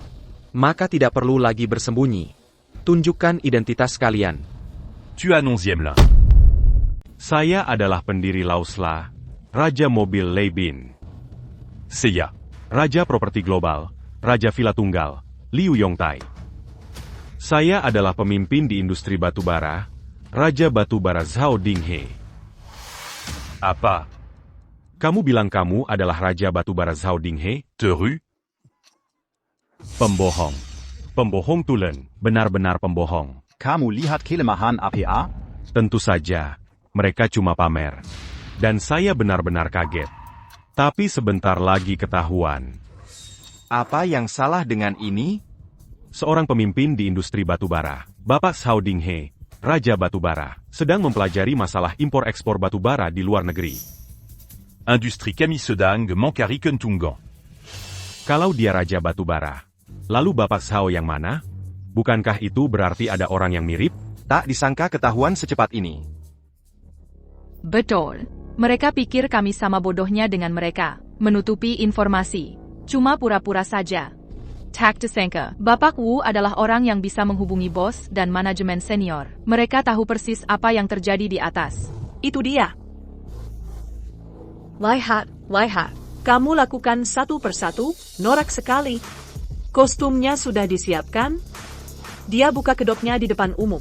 Maka tidak perlu lagi bersembunyi. Tunjukkan identitas kalian. Tu as 11e là. Saya adalah pendiri Lausla, Raja Mobil Leibin. Seiya. Raja Properti Global, Raja Villa Tunggal, Liu Yongtai. Saya adalah pemimpin di industri batubara, Raja Batubara Zhao Dinghe. Apa? Kamu bilang kamu adalah Raja Batubara Zhao Dinghe? Teru? Pembohong. Pembohong tulen, benar-benar pembohong. Kamu lihat kelemahan APA? Tentu saja, mereka cuma pamer. Dan saya benar-benar kaget. Tapi sebentar lagi ketahuan. Apa yang salah dengan ini? Seorang pemimpin di industri batubara, Bapak Zhao Dinghe, Raja Batubara, sedang mempelajari masalah impor-ekspor batubara di luar negeri. Industrie Camille Sedang Mankari Kentungan. Kalau dia Raja Batubara, lalu Bapak Zhao yang mana? Bukankah itu berarti ada orang yang mirip? Tak disangka ketahuan secepat ini. Betul. Mereka pikir kami sama bodohnya dengan mereka, menutupi informasi. Cuma pura-pura saja. Tak disangka, Bapak Wu adalah orang yang bisa menghubungi bos dan manajemen senior. Mereka tahu persis apa yang terjadi di atas. Itu dia. Lihat, lihat. Kamu lakukan satu persatu, norak sekali. Kostumnya sudah disiapkan. Dia buka kedoknya di depan umum.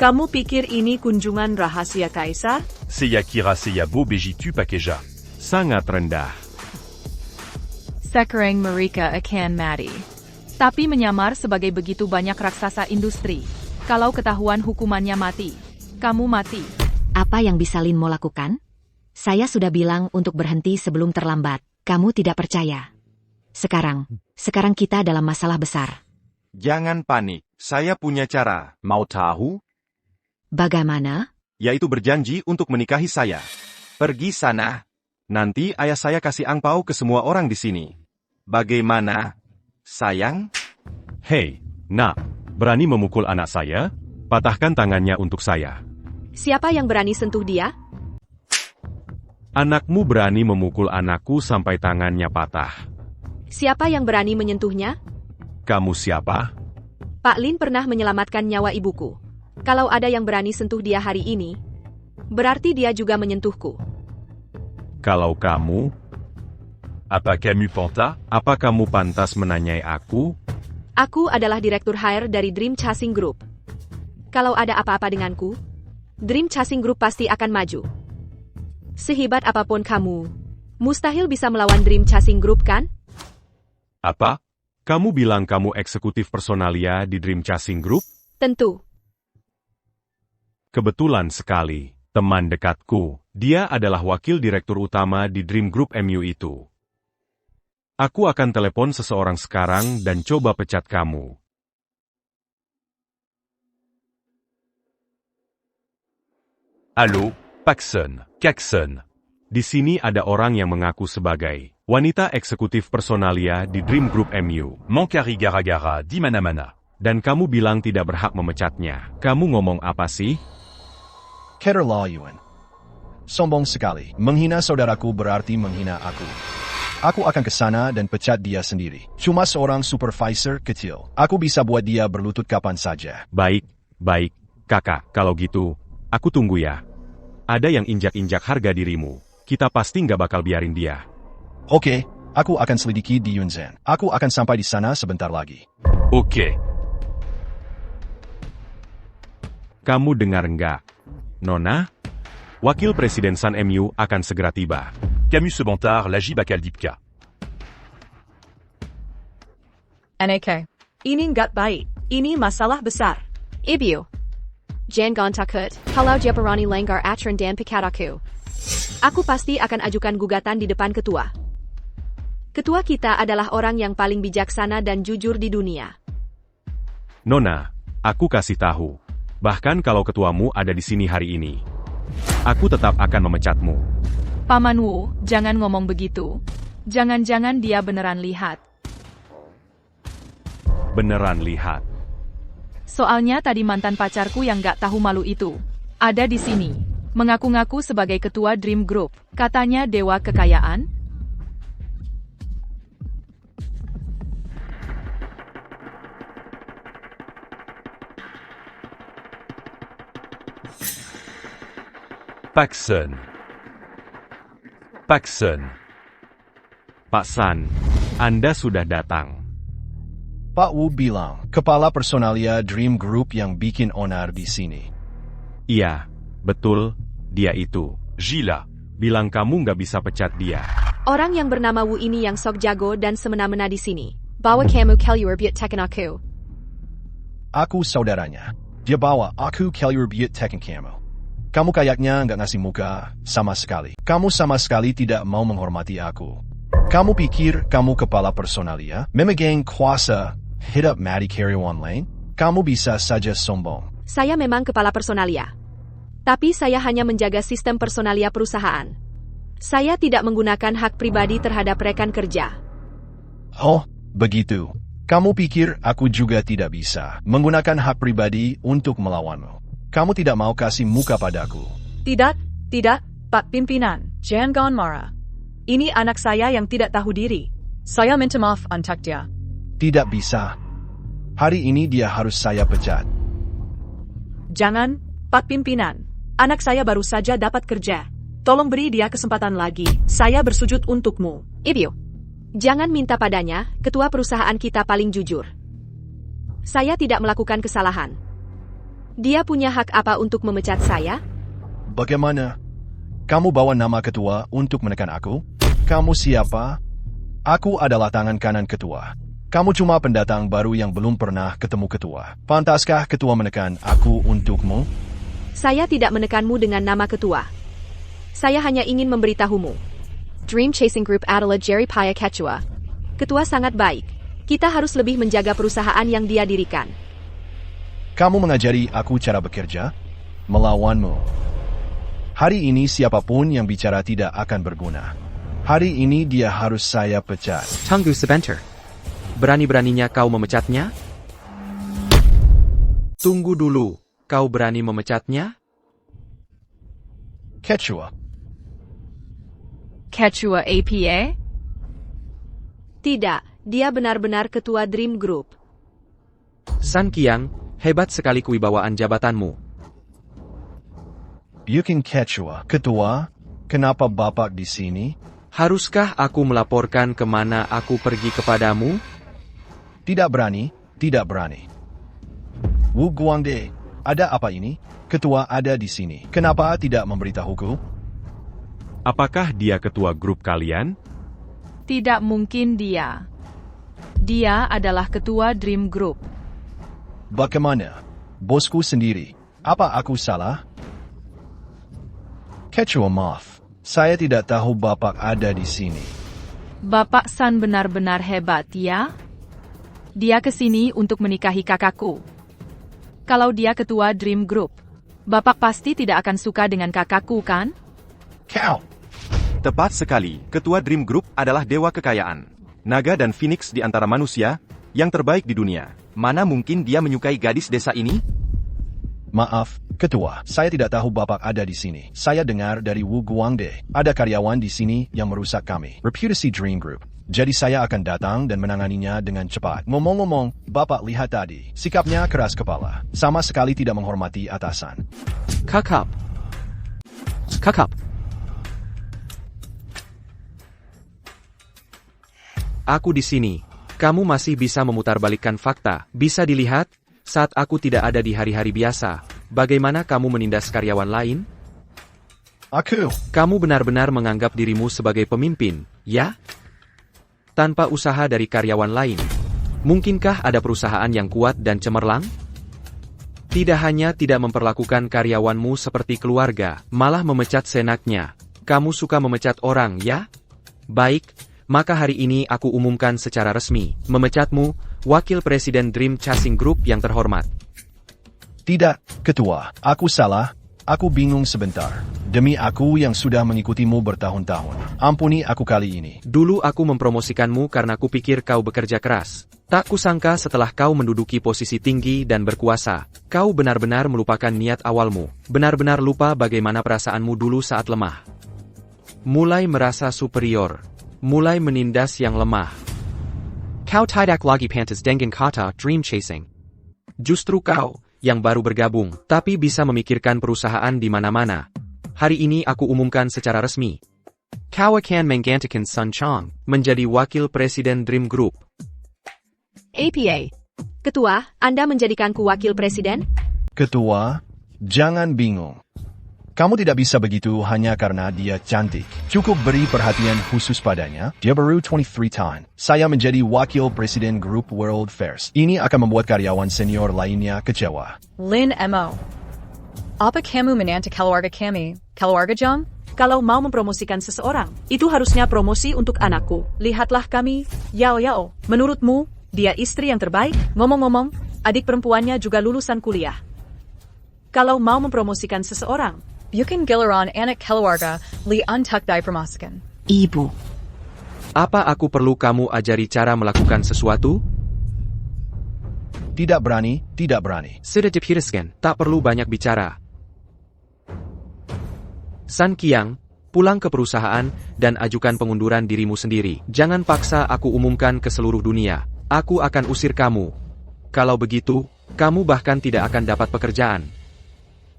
Kamu pikir ini kunjungan rahasia kaisar? Seiya kira seiya bo begitu pakeja. Sangat rendah. Sekarang mereka akan mati. Tapi menyamar sebagai begitu banyak raksasa industri. Kalau ketahuan hukumannya mati, kamu mati. Apa yang bisa Lin mau lakukan? Saya sudah bilang untuk berhenti sebelum terlambat. Kamu tidak percaya. Sekarang kita dalam masalah besar. Jangan panik, saya punya cara. Mau tahu? Bagaimana? Yaitu berjanji untuk menikahi saya. Pergi sana. Nanti ayah saya kasih angpau ke semua orang di sini. Bagaimana, sayang? Hei, nak, berani memukul anak saya? Patahkan tangannya untuk saya. Siapa yang berani sentuh dia? Anakmu berani memukul anakku sampai tangannya patah. Siapa yang berani menyentuhnya? Kamu siapa? Pak Lin pernah menyelamatkan nyawa ibuku. Kalau ada yang berani sentuh dia hari ini, berarti dia juga menyentuhku. Kalau kamu... Apa kamu panta? Apa kamu pantas menanyai aku? Aku adalah direktur HR dari Dream Chasing Group. Kalau ada apa-apa denganku, Dream Chasing Group pasti akan maju. Sehebat apapun kamu, mustahil bisa melawan Dream Chasing Group, kan? Apa? Kamu bilang kamu eksekutif personalia di Dream Chasing Group? Tentu. Kebetulan sekali, teman dekatku, dia adalah wakil direktur utama di Dream Group MU itu. Aku akan telepon seseorang sekarang dan coba pecat kamu. Halo, Paxson, Kakson. Di sini ada orang yang mengaku sebagai wanita eksekutif personalia di Dream Group MU. Mankari gara-gara di mana-mana. Dan kamu bilang tidak berhak memecatnya. Kamu ngomong apa sih? Keterlaluan. Sombong sekali. Menghina saudaraku berarti menghina aku. Aku akan ke sana dan pecat dia sendiri. Cuma seorang supervisor kecil. Aku bisa buat dia berlutut kapan saja. Baik, kakak. Kalau gitu, aku tunggu ya. Ada yang injak-injak harga dirimu. Kita pasti nggak bakal biarin dia. Oke, aku akan selidiki di Yunzhen. Aku akan sampai di sana sebentar lagi. Oke. Kamu dengar nggak, Nona? Wakil Presiden San MU akan segera tiba. Camus Sebentar, Laji Bakal Dipka. NAK. Ini nggak baik. Ini masalah besar. Ibu. Jangan takut, kalau dia berani langgar aturan dan pikat aku. Aku pasti akan ajukan gugatan di depan ketua. Ketua kita adalah orang yang paling bijaksana dan jujur di dunia. Nona, aku kasih tahu. Bahkan kalau ketuamu ada di sini hari ini, aku tetap akan memecatmu. Paman Wu, jangan ngomong begitu. Jangan-jangan dia beneran lihat. Beneran lihat. Soalnya tadi mantan pacarku yang gak tahu malu itu ada di sini. Mengaku-ngaku sebagai ketua Dream Group. Katanya dewa kekayaan. Paksun. Paksun. Pak San, Anda sudah datang. Pak Wu bilang, kepala personalia Dream Group yang bikin onar di sini. Iya, betul, dia itu. Gila, bilang kamu nggak bisa pecat dia. Orang yang bernama Wu ini yang sok jago dan semena-mena di sini. Bawa kamu keluar biar tekan aku. Aku saudaranya. Dia bawa aku keluar biar tekan kamu. Kamu kayaknya nggak ngasih muka sama sekali. Kamu sama sekali tidak mau menghormati aku. Kamu pikir kamu kepala personalia? Memegang kuasa hidup mati karyawan lain? Kamu bisa saja sombong. Saya memang kepala personalia. Tapi saya hanya menjaga sistem personalia perusahaan. Saya tidak menggunakan hak pribadi terhadap rekan kerja. Oh, begitu. Kamu pikir aku juga tidak bisa menggunakan hak pribadi untuk melawanmu? Kamu tidak mau kasih muka padaku? Tidak, Pak Pimpinan. Jangan marah. Ini anak saya yang tidak tahu diri. Saya minta maaf untuk dia. Tidak bisa. Hari ini dia harus saya pecat. Jangan, Pak Pimpinan. Anak saya baru saja dapat kerja. Tolong beri dia kesempatan lagi. Saya bersujud untukmu. Ibu, jangan minta padanya, ketua perusahaan kita paling jujur. Saya tidak melakukan kesalahan. Dia punya hak apa untuk memecat saya? Bagaimana? Kamu bawa nama ketua untuk menekan aku? Kamu siapa? Aku adalah tangan kanan ketua. Kamu cuma pendatang baru yang belum pernah ketemu ketua. Pantaskah ketua menekan aku untukmu? Saya tidak menekanmu dengan nama ketua. Saya hanya ingin memberitahumu. Dream Chasing Group adalah Jerry Paya Ketua. Ketua sangat baik. Kita harus lebih menjaga perusahaan yang dia dirikan. Kamu mengajari aku cara bekerja? Melawanmu. Hari ini siapapun yang bicara tidak akan berguna. Hari ini dia harus saya pecat. Tunggu sebentar. Berani-beraninya kau memecatnya? Tunggu dulu. Kau berani memecatnya? Ketua. Ketua APA? Tidak, dia benar-benar ketua Dream Group. San Qiang, hebat sekali kewibawaan jabatanmu. Bukan Ketua. Ketua, kenapa Bapak di sini? Haruskah aku melaporkan kemana aku pergi kepadamu? Tidak berani, tidak berani. Wu Guangde, ada apa ini? Ketua ada di sini. Kenapa tidak memberitahuku? Apakah dia ketua grup kalian? Tidak mungkin dia. Dia adalah ketua Dream Group. Bagaimana? Bosku sendiri. Apa aku salah? Ketua maaf. Saya tidak tahu Bapak ada di sini. Bapak San benar-benar hebat, ya? Dia kesini untuk menikahi kakakku. Kalau dia ketua Dream Group, Bapak pasti tidak akan suka dengan kakakku, kan? Kau! Tepat sekali, ketua Dream Group adalah dewa kekayaan. Naga dan Phoenix di antara manusia, yang terbaik di dunia. Mana mungkin dia menyukai gadis desa ini? Maaf, Ketua, saya tidak tahu Bapak ada di sini. Saya dengar dari Wu Guangde, ada karyawan di sini yang merusak kami. Reputasi Dream Group. Jadi saya akan datang dan menanganinya dengan cepat. Ngomong-ngomong, Bapak lihat tadi, sikapnya keras kepala. Sama sekali tidak menghormati atasan. Kakap. Kakap. Aku di sini. Kamu masih bisa memutarbalikkan fakta. Bisa dilihat, saat aku tidak ada di hari-hari biasa, bagaimana kamu menindas karyawan lain? Kamu benar-benar menganggap dirimu sebagai pemimpin, ya? Tanpa usaha dari karyawan lain. Mungkinkah ada perusahaan yang kuat dan cemerlang? Tidak hanya tidak memperlakukan karyawanmu seperti keluarga, malah memecat senaknya. Kamu suka memecat orang, ya? Baik, maka hari ini aku umumkan secara resmi, memecatmu, Wakil Presiden Dream Chasing Group yang terhormat. Tidak, Ketua. Aku salah. Aku bingung sebentar. Demi aku yang sudah mengikutimu bertahun-tahun. Ampuni aku kali ini. Dulu aku mempromosikanmu karena kupikir kau bekerja keras. Tak kusangka setelah kau menduduki posisi tinggi dan berkuasa, kau benar-benar melupakan niat awalmu. Benar-benar lupa bagaimana perasaanmu dulu saat lemah. Mulai merasa superior. Mulai menindas yang lemah. Kau tidak lagi pantas dengan kata dream chasing. Justru kau, yang baru bergabung, tapi bisa memikirkan perusahaan di mana-mana. Hari ini aku umumkan secara resmi. Kau akan menggantikan Sun Chong, menjadi Wakil Presiden Dream Group. APA. Ketua, Anda menjadikanku wakil presiden? Ketua, jangan bingung. Kamu tidak bisa begitu hanya karena dia cantik. Cukup beri perhatian khusus padanya. Dia baru 23 tahun. Saya menjadi Wakil Presiden Group World Fairs. Ini akan membuat karyawan senior lainnya kecewa. Lin Mo. Apa kamu menantu keluarga kami, keluarga Jong? Kalau mau mempromosikan seseorang, itu harusnya promosi untuk anakku. Lihatlah kami, Yao. Menurutmu, dia istri yang terbaik? Ngomong-ngomong, adik perempuannya juga lulusan kuliah. Kalau mau mempromosikan seseorang, Bukan giliran anak keluarga, li untuk dipromosikan. Ibu. Apa aku perlu kamu ajari cara melakukan sesuatu? Tidak berani, tidak berani. Sudah diputuskan, tak perlu banyak bicara. Sun Qiang, pulang ke perusahaan dan ajukan pengunduran dirimu sendiri. Jangan paksa aku umumkan ke seluruh dunia. Aku akan usir kamu. Kalau begitu, kamu bahkan tidak akan dapat pekerjaan.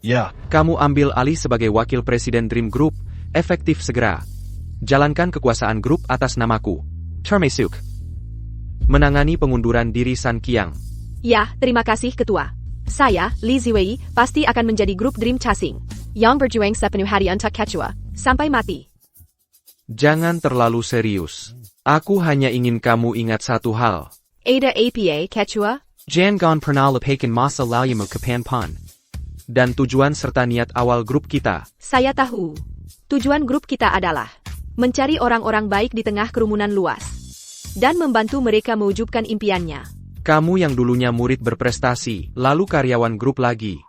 Ya. Kamu ambil alih sebagai Wakil Presiden Dream Group, efektif segera. Jalankan kekuasaan grup atas namaku. Termasuk menangani pengunduran diri Sun Qiang. Ya, terima kasih Ketua. Saya, Li Ziwei, pasti akan menjadi grup Dream Chasing, yang berjuang sepenuh hari untuk Ketua, sampai mati. Jangan terlalu serius. Aku hanya ingin kamu ingat satu hal. Ada APA, Ketua? Jangan pernah lupakan masa lalumu ke Pan. Dan tujuan serta niat awal grup kita. Saya tahu. Tujuan grup kita adalah mencari orang-orang baik di tengah kerumunan luas dan membantu mereka mewujudkan impiannya. Kamu yang dulunya murid berprestasi, lalu karyawan grup lagi.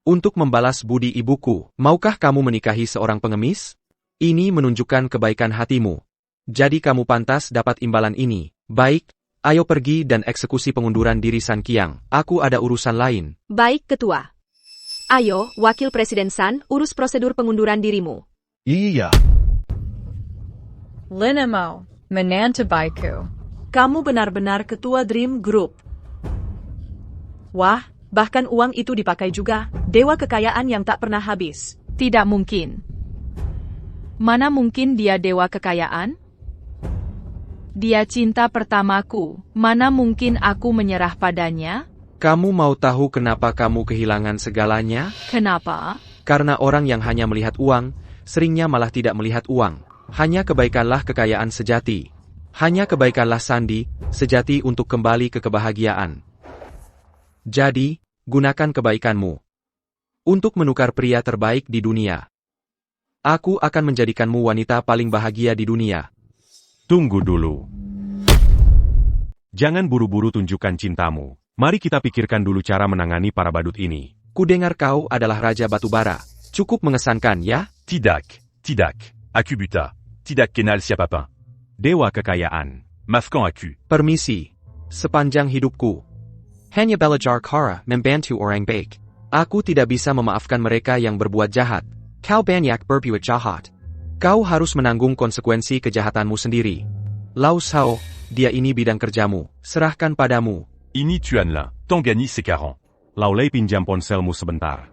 Untuk membalas budi ibuku, maukah kamu menikahi seorang pengemis? Ini menunjukkan kebaikan hatimu. Jadi kamu pantas dapat imbalan ini. Baik, ayo pergi dan eksekusi pengunduran diri Sun Qiang. Aku ada urusan lain. Baik, Ketua. Ayo, Wakil Presiden Sun, urus prosedur pengunduran dirimu. Iya. Lin Mo, menantu baikku. Kamu benar-benar ketua Dream Group. Wah, bahkan uang itu dipakai juga. Dewa kekayaan yang tak pernah habis. Tidak mungkin. Mana mungkin dia dewa kekayaan? Dia cinta pertamaku. Mana mungkin aku menyerah padanya? Kamu mau tahu kenapa kamu kehilangan segalanya? Kenapa? Karena orang yang hanya melihat uang, seringnya malah tidak melihat uang. Hanya kebaikanlah kekayaan sejati. Hanya kebaikanlah sandi, sejati untuk kembali ke kebahagiaan. Jadi, gunakan kebaikanmu untuk menukar pria terbaik di dunia. Aku akan menjadikanmu wanita paling bahagia di dunia. Tunggu dulu. Jangan buru-buru tunjukkan cintamu. Mari kita pikirkan dulu cara menangani para badut ini. Kudengar kau adalah Raja Batubara. Cukup mengesankan, ya? Tidak. Aku buta. Tidak kenal siapa. Dewa kekayaan. Maafkan aku. Permisi. Sepanjang hidupku, hanya belajar cara membantu orang baik. Aku tidak bisa memaafkan mereka yang berbuat jahat. Kau banyak berbuat jahat. Kau harus menanggung konsekuensi kejahatanmu sendiri. Lau Sao, dia ini bidang kerjamu. Serahkan padamu. Ini Tuanla, Tong gagné c'est 40. Laulai pinjam ponselmu sebentar.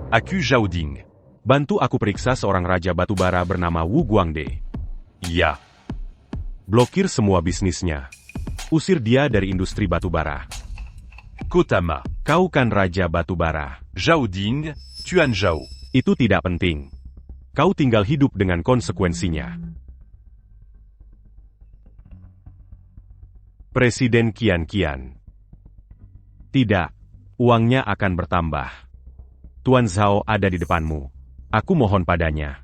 Aku Zhao Ding. Bantu aku periksa seorang raja batubara bernama Wu Guangde. Ya. Blokir semua bisnisnya. Usir dia dari industri batubara. Kotama. Kau kan raja batubara. Zhao Ding, Tuan Zhao. Itu tidak penting. Kau tinggal hidup dengan konsekuensinya. Presiden Qian. Tidak, uangnya akan bertambah. Tuan Zhao ada di depanmu. Aku mohon padanya.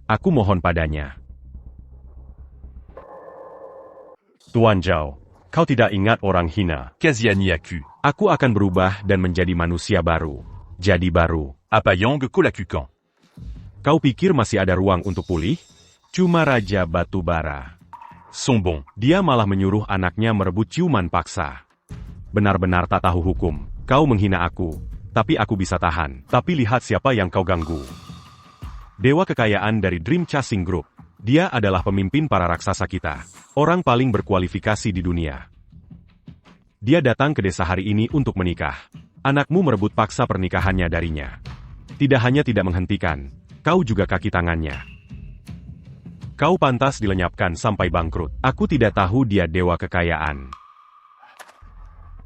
Tuan Zhao, kau tidak ingat orang hina. Kazianiaku. Aku akan berubah dan menjadi manusia baru. Jadi baru. Apayong Kolakukan. Kau pikir masih ada ruang untuk pulih? Cuma Raja Batu Bara. Sombong. Dia malah menyuruh anaknya merebut ciuman paksa. Benar-benar tak tahu hukum. Kau menghina aku, tapi aku bisa tahan. Tapi lihat siapa yang kau ganggu. Dewa kekayaan dari Dream Chasing Group. Dia adalah pemimpin para raksasa kita. Orang paling berkualifikasi di dunia. Dia datang ke desa hari ini untuk menikah. Anakmu merebut paksa pernikahannya darinya. Tidak hanya tidak menghentikan, kau juga kaki tangannya. Kau pantas dilenyapkan sampai bangkrut. Aku tidak tahu dia dewa kekayaan.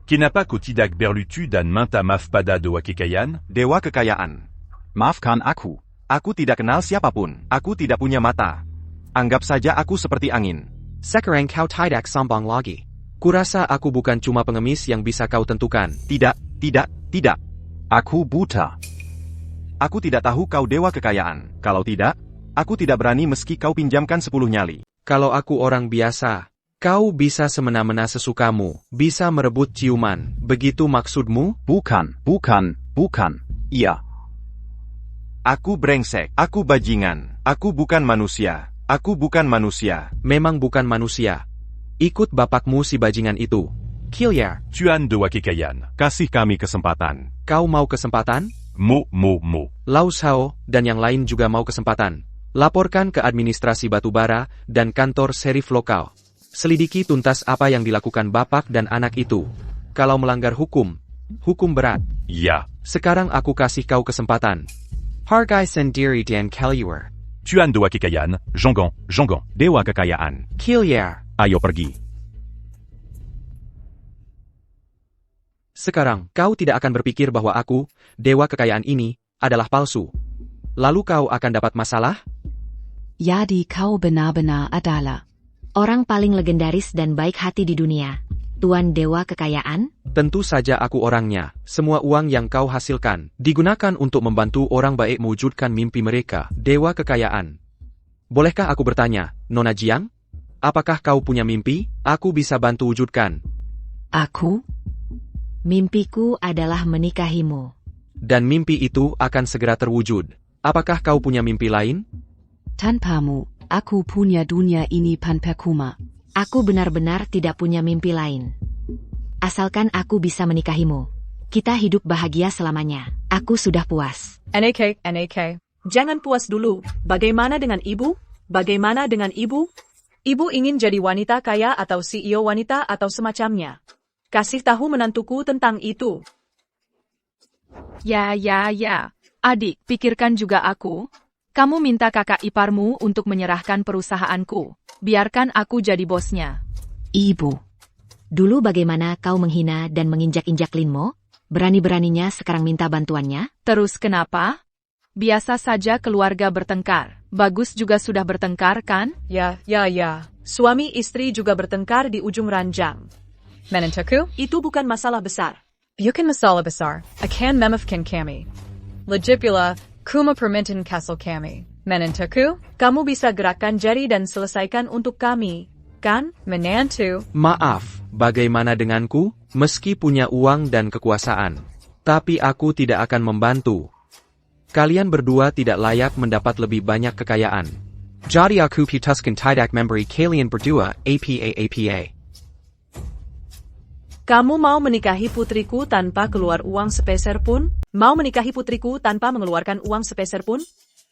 Kenapa kau tidak berlucu dan minta maaf pada Dewa Kekayaan? Dewa kekayaan. Maafkan aku. Aku tidak kenal siapapun. Aku tidak punya mata. Anggap saja aku seperti angin. Sekarang kau tidak sombong lagi. Kurasa aku bukan cuma pengemis yang bisa kau tentukan. Tidak. Aku buta. Aku tidak tahu kau dewa kekayaan. Kalau tidak, aku tidak berani meski kau pinjamkan 10 nyali. Kalau aku orang biasa, kau bisa semena-mena sesukamu, bisa merebut ciuman. Begitu maksudmu? Bukan. Iya. Aku brengsek. Aku bajingan. Aku bukan manusia. Memang bukan manusia. Ikut bapakmu si bajingan itu. Killiar. Tuan Dewa Kekayaan. Kasih kami kesempatan. Kau mau kesempatan? Mu. Lau Shao dan yang lain juga mau kesempatan. Laporkan ke administrasi batubara dan kantor serif lokal. Selidiki tuntas apa yang dilakukan bapak dan anak itu. Kalau melanggar hukum berat. Ya. Sekarang aku kasih kau kesempatan. Hargai sendiri dan Killiar. Tuan Dewa Kekayaan, Zhonggang. Dewa kekayaan. Killiar. Ayo pergi. Sekarang, kau tidak akan berpikir bahwa aku, dewa kekayaan ini, adalah palsu. Lalu kau akan dapat masalah? Jadi kau benar-benar adalah Orang paling legendaris dan baik hati di dunia. Tuan Dewa Kekayaan? Tentu saja aku orangnya. Semua uang yang kau hasilkan, digunakan untuk membantu orang baik mewujudkan mimpi mereka. Dewa Kekayaan. Bolehkah aku bertanya, Nona Jiang? Apakah kau punya mimpi? Aku bisa bantu wujudkan. Aku? Mimpiku adalah menikahimu. Dan mimpi itu akan segera terwujud. Apakah kau punya mimpi lain? Tanpamu, aku punya dunia ini panpercuma. Aku benar-benar tidak punya mimpi lain. Asalkan aku bisa menikahimu. Kita hidup bahagia selamanya. Aku sudah puas. NAK. Jangan puas dulu. Bagaimana dengan ibu? Ibu ingin jadi wanita kaya atau CEO wanita atau semacamnya. Kasih tahu menantuku tentang itu. Ya. Adik, pikirkan juga aku. Kamu minta kakak iparmu untuk menyerahkan perusahaanku. Biarkan aku jadi bosnya. Ibu. Dulu bagaimana kau menghina dan menginjak-injak Linmo? Berani-beraninya sekarang minta bantuannya? Terus kenapa? Biasa saja keluarga bertengkar. Bagus juga sudah bertengkar, kan? Ya. Suami istri juga bertengkar di ujung ranjang. Menantuku? Itu bukan masalah besar. Bukan masalah besar. Akan memafkan kami. Legipula, kuma permintaan kasal kami. Menantuku? Kamu bisa gerakkan jari dan selesaikan untuk kami, kan? Menantu. Maaf, bagaimana denganku? Meski punya uang dan kekuasaan, tapi aku tidak akan membantu. Kalian berdua tidak layak mendapat lebih banyak kekayaan. Jadi aku putuskan tidak memberi kalian berdua APA. Kamu mau menikahi putriku tanpa keluar uang sepeser pun? Mau menikahi putriku tanpa mengeluarkan uang sepeser pun?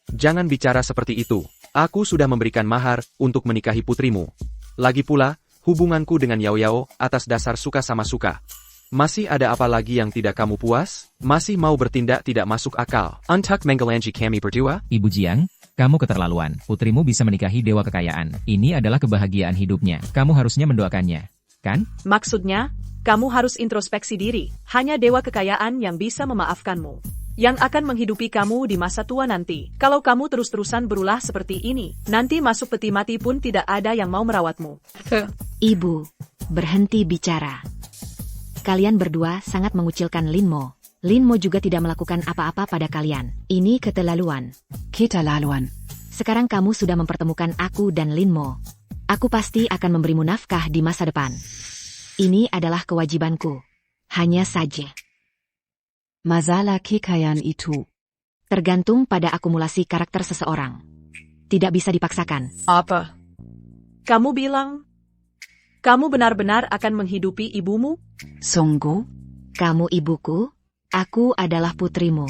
Jangan bicara seperti itu. Aku sudah memberikan mahar untuk menikahi putrimu. Lagi pula, hubunganku dengan Yao atas dasar suka sama suka. Masih ada apa lagi yang tidak kamu puas? Masih mau bertindak tidak masuk akal? Untuk menggelanji kami berdua? Ibu Jiang, kamu keterlaluan. Putrimu bisa menikahi dewa kekayaan. Ini adalah kebahagiaan hidupnya. Kamu harusnya mendoakannya, kan? Maksudnya, kamu harus introspeksi diri. Hanya dewa kekayaan yang bisa memaafkanmu. yang akan menghidupi kamu di masa tua nanti. Kalau kamu terus-terusan berulah seperti ini, nanti masuk peti mati pun tidak ada yang mau merawatmu. Ibu, berhenti bicara. Kalian berdua sangat mengucilkan Linmo. Linmo juga tidak melakukan apa-apa pada kalian. Ini keterlaluan. Keterlaluan. Sekarang kamu sudah mempertemukan aku dan Linmo. Aku pasti akan memberimu nafkah di masa depan. Ini adalah kewajibanku. Hanya saja. Masalah kekayaan itu tergantung pada akumulasi karakter seseorang. Tidak bisa dipaksakan. Apa? Kamu bilang, kamu benar-benar akan menghidupi ibumu? Sungguh? Kamu ibuku, aku adalah putrimu.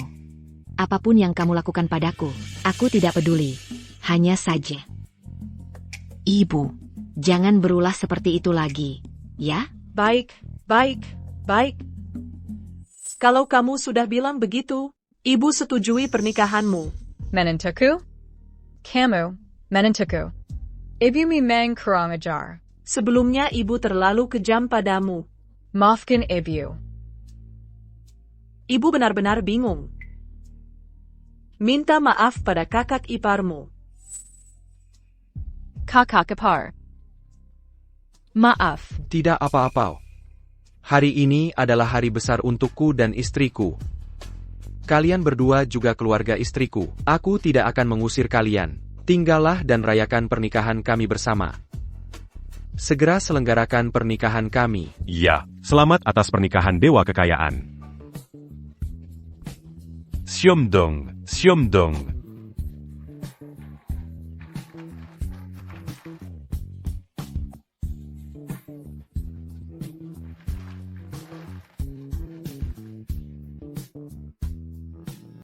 Apapun yang kamu lakukan padaku, aku tidak peduli. Hanya saja. Ibu, jangan berulah seperti itu lagi, ya? Baik. Kalau kamu sudah bilang begitu, ibu setujui pernikahanmu. Menentuku? Kamu, menentuku. Ibu memang kurang ajar. Sebelumnya ibu terlalu kejam padamu. Maafkan ibu. Ibu benar-benar bingung. Minta maaf pada kakak iparmu. Kakak ipar. Maaf. Tidak apa-apa. Hari ini adalah hari besar untukku dan istriku. Kalian berdua juga keluarga istriku. Aku tidak akan mengusir kalian. Tinggallah dan rayakan pernikahan kami bersama. Segera selenggarakan pernikahan kami. Ya, selamat atas pernikahan Dewa Kekayaan. Siomdong, Siomdong.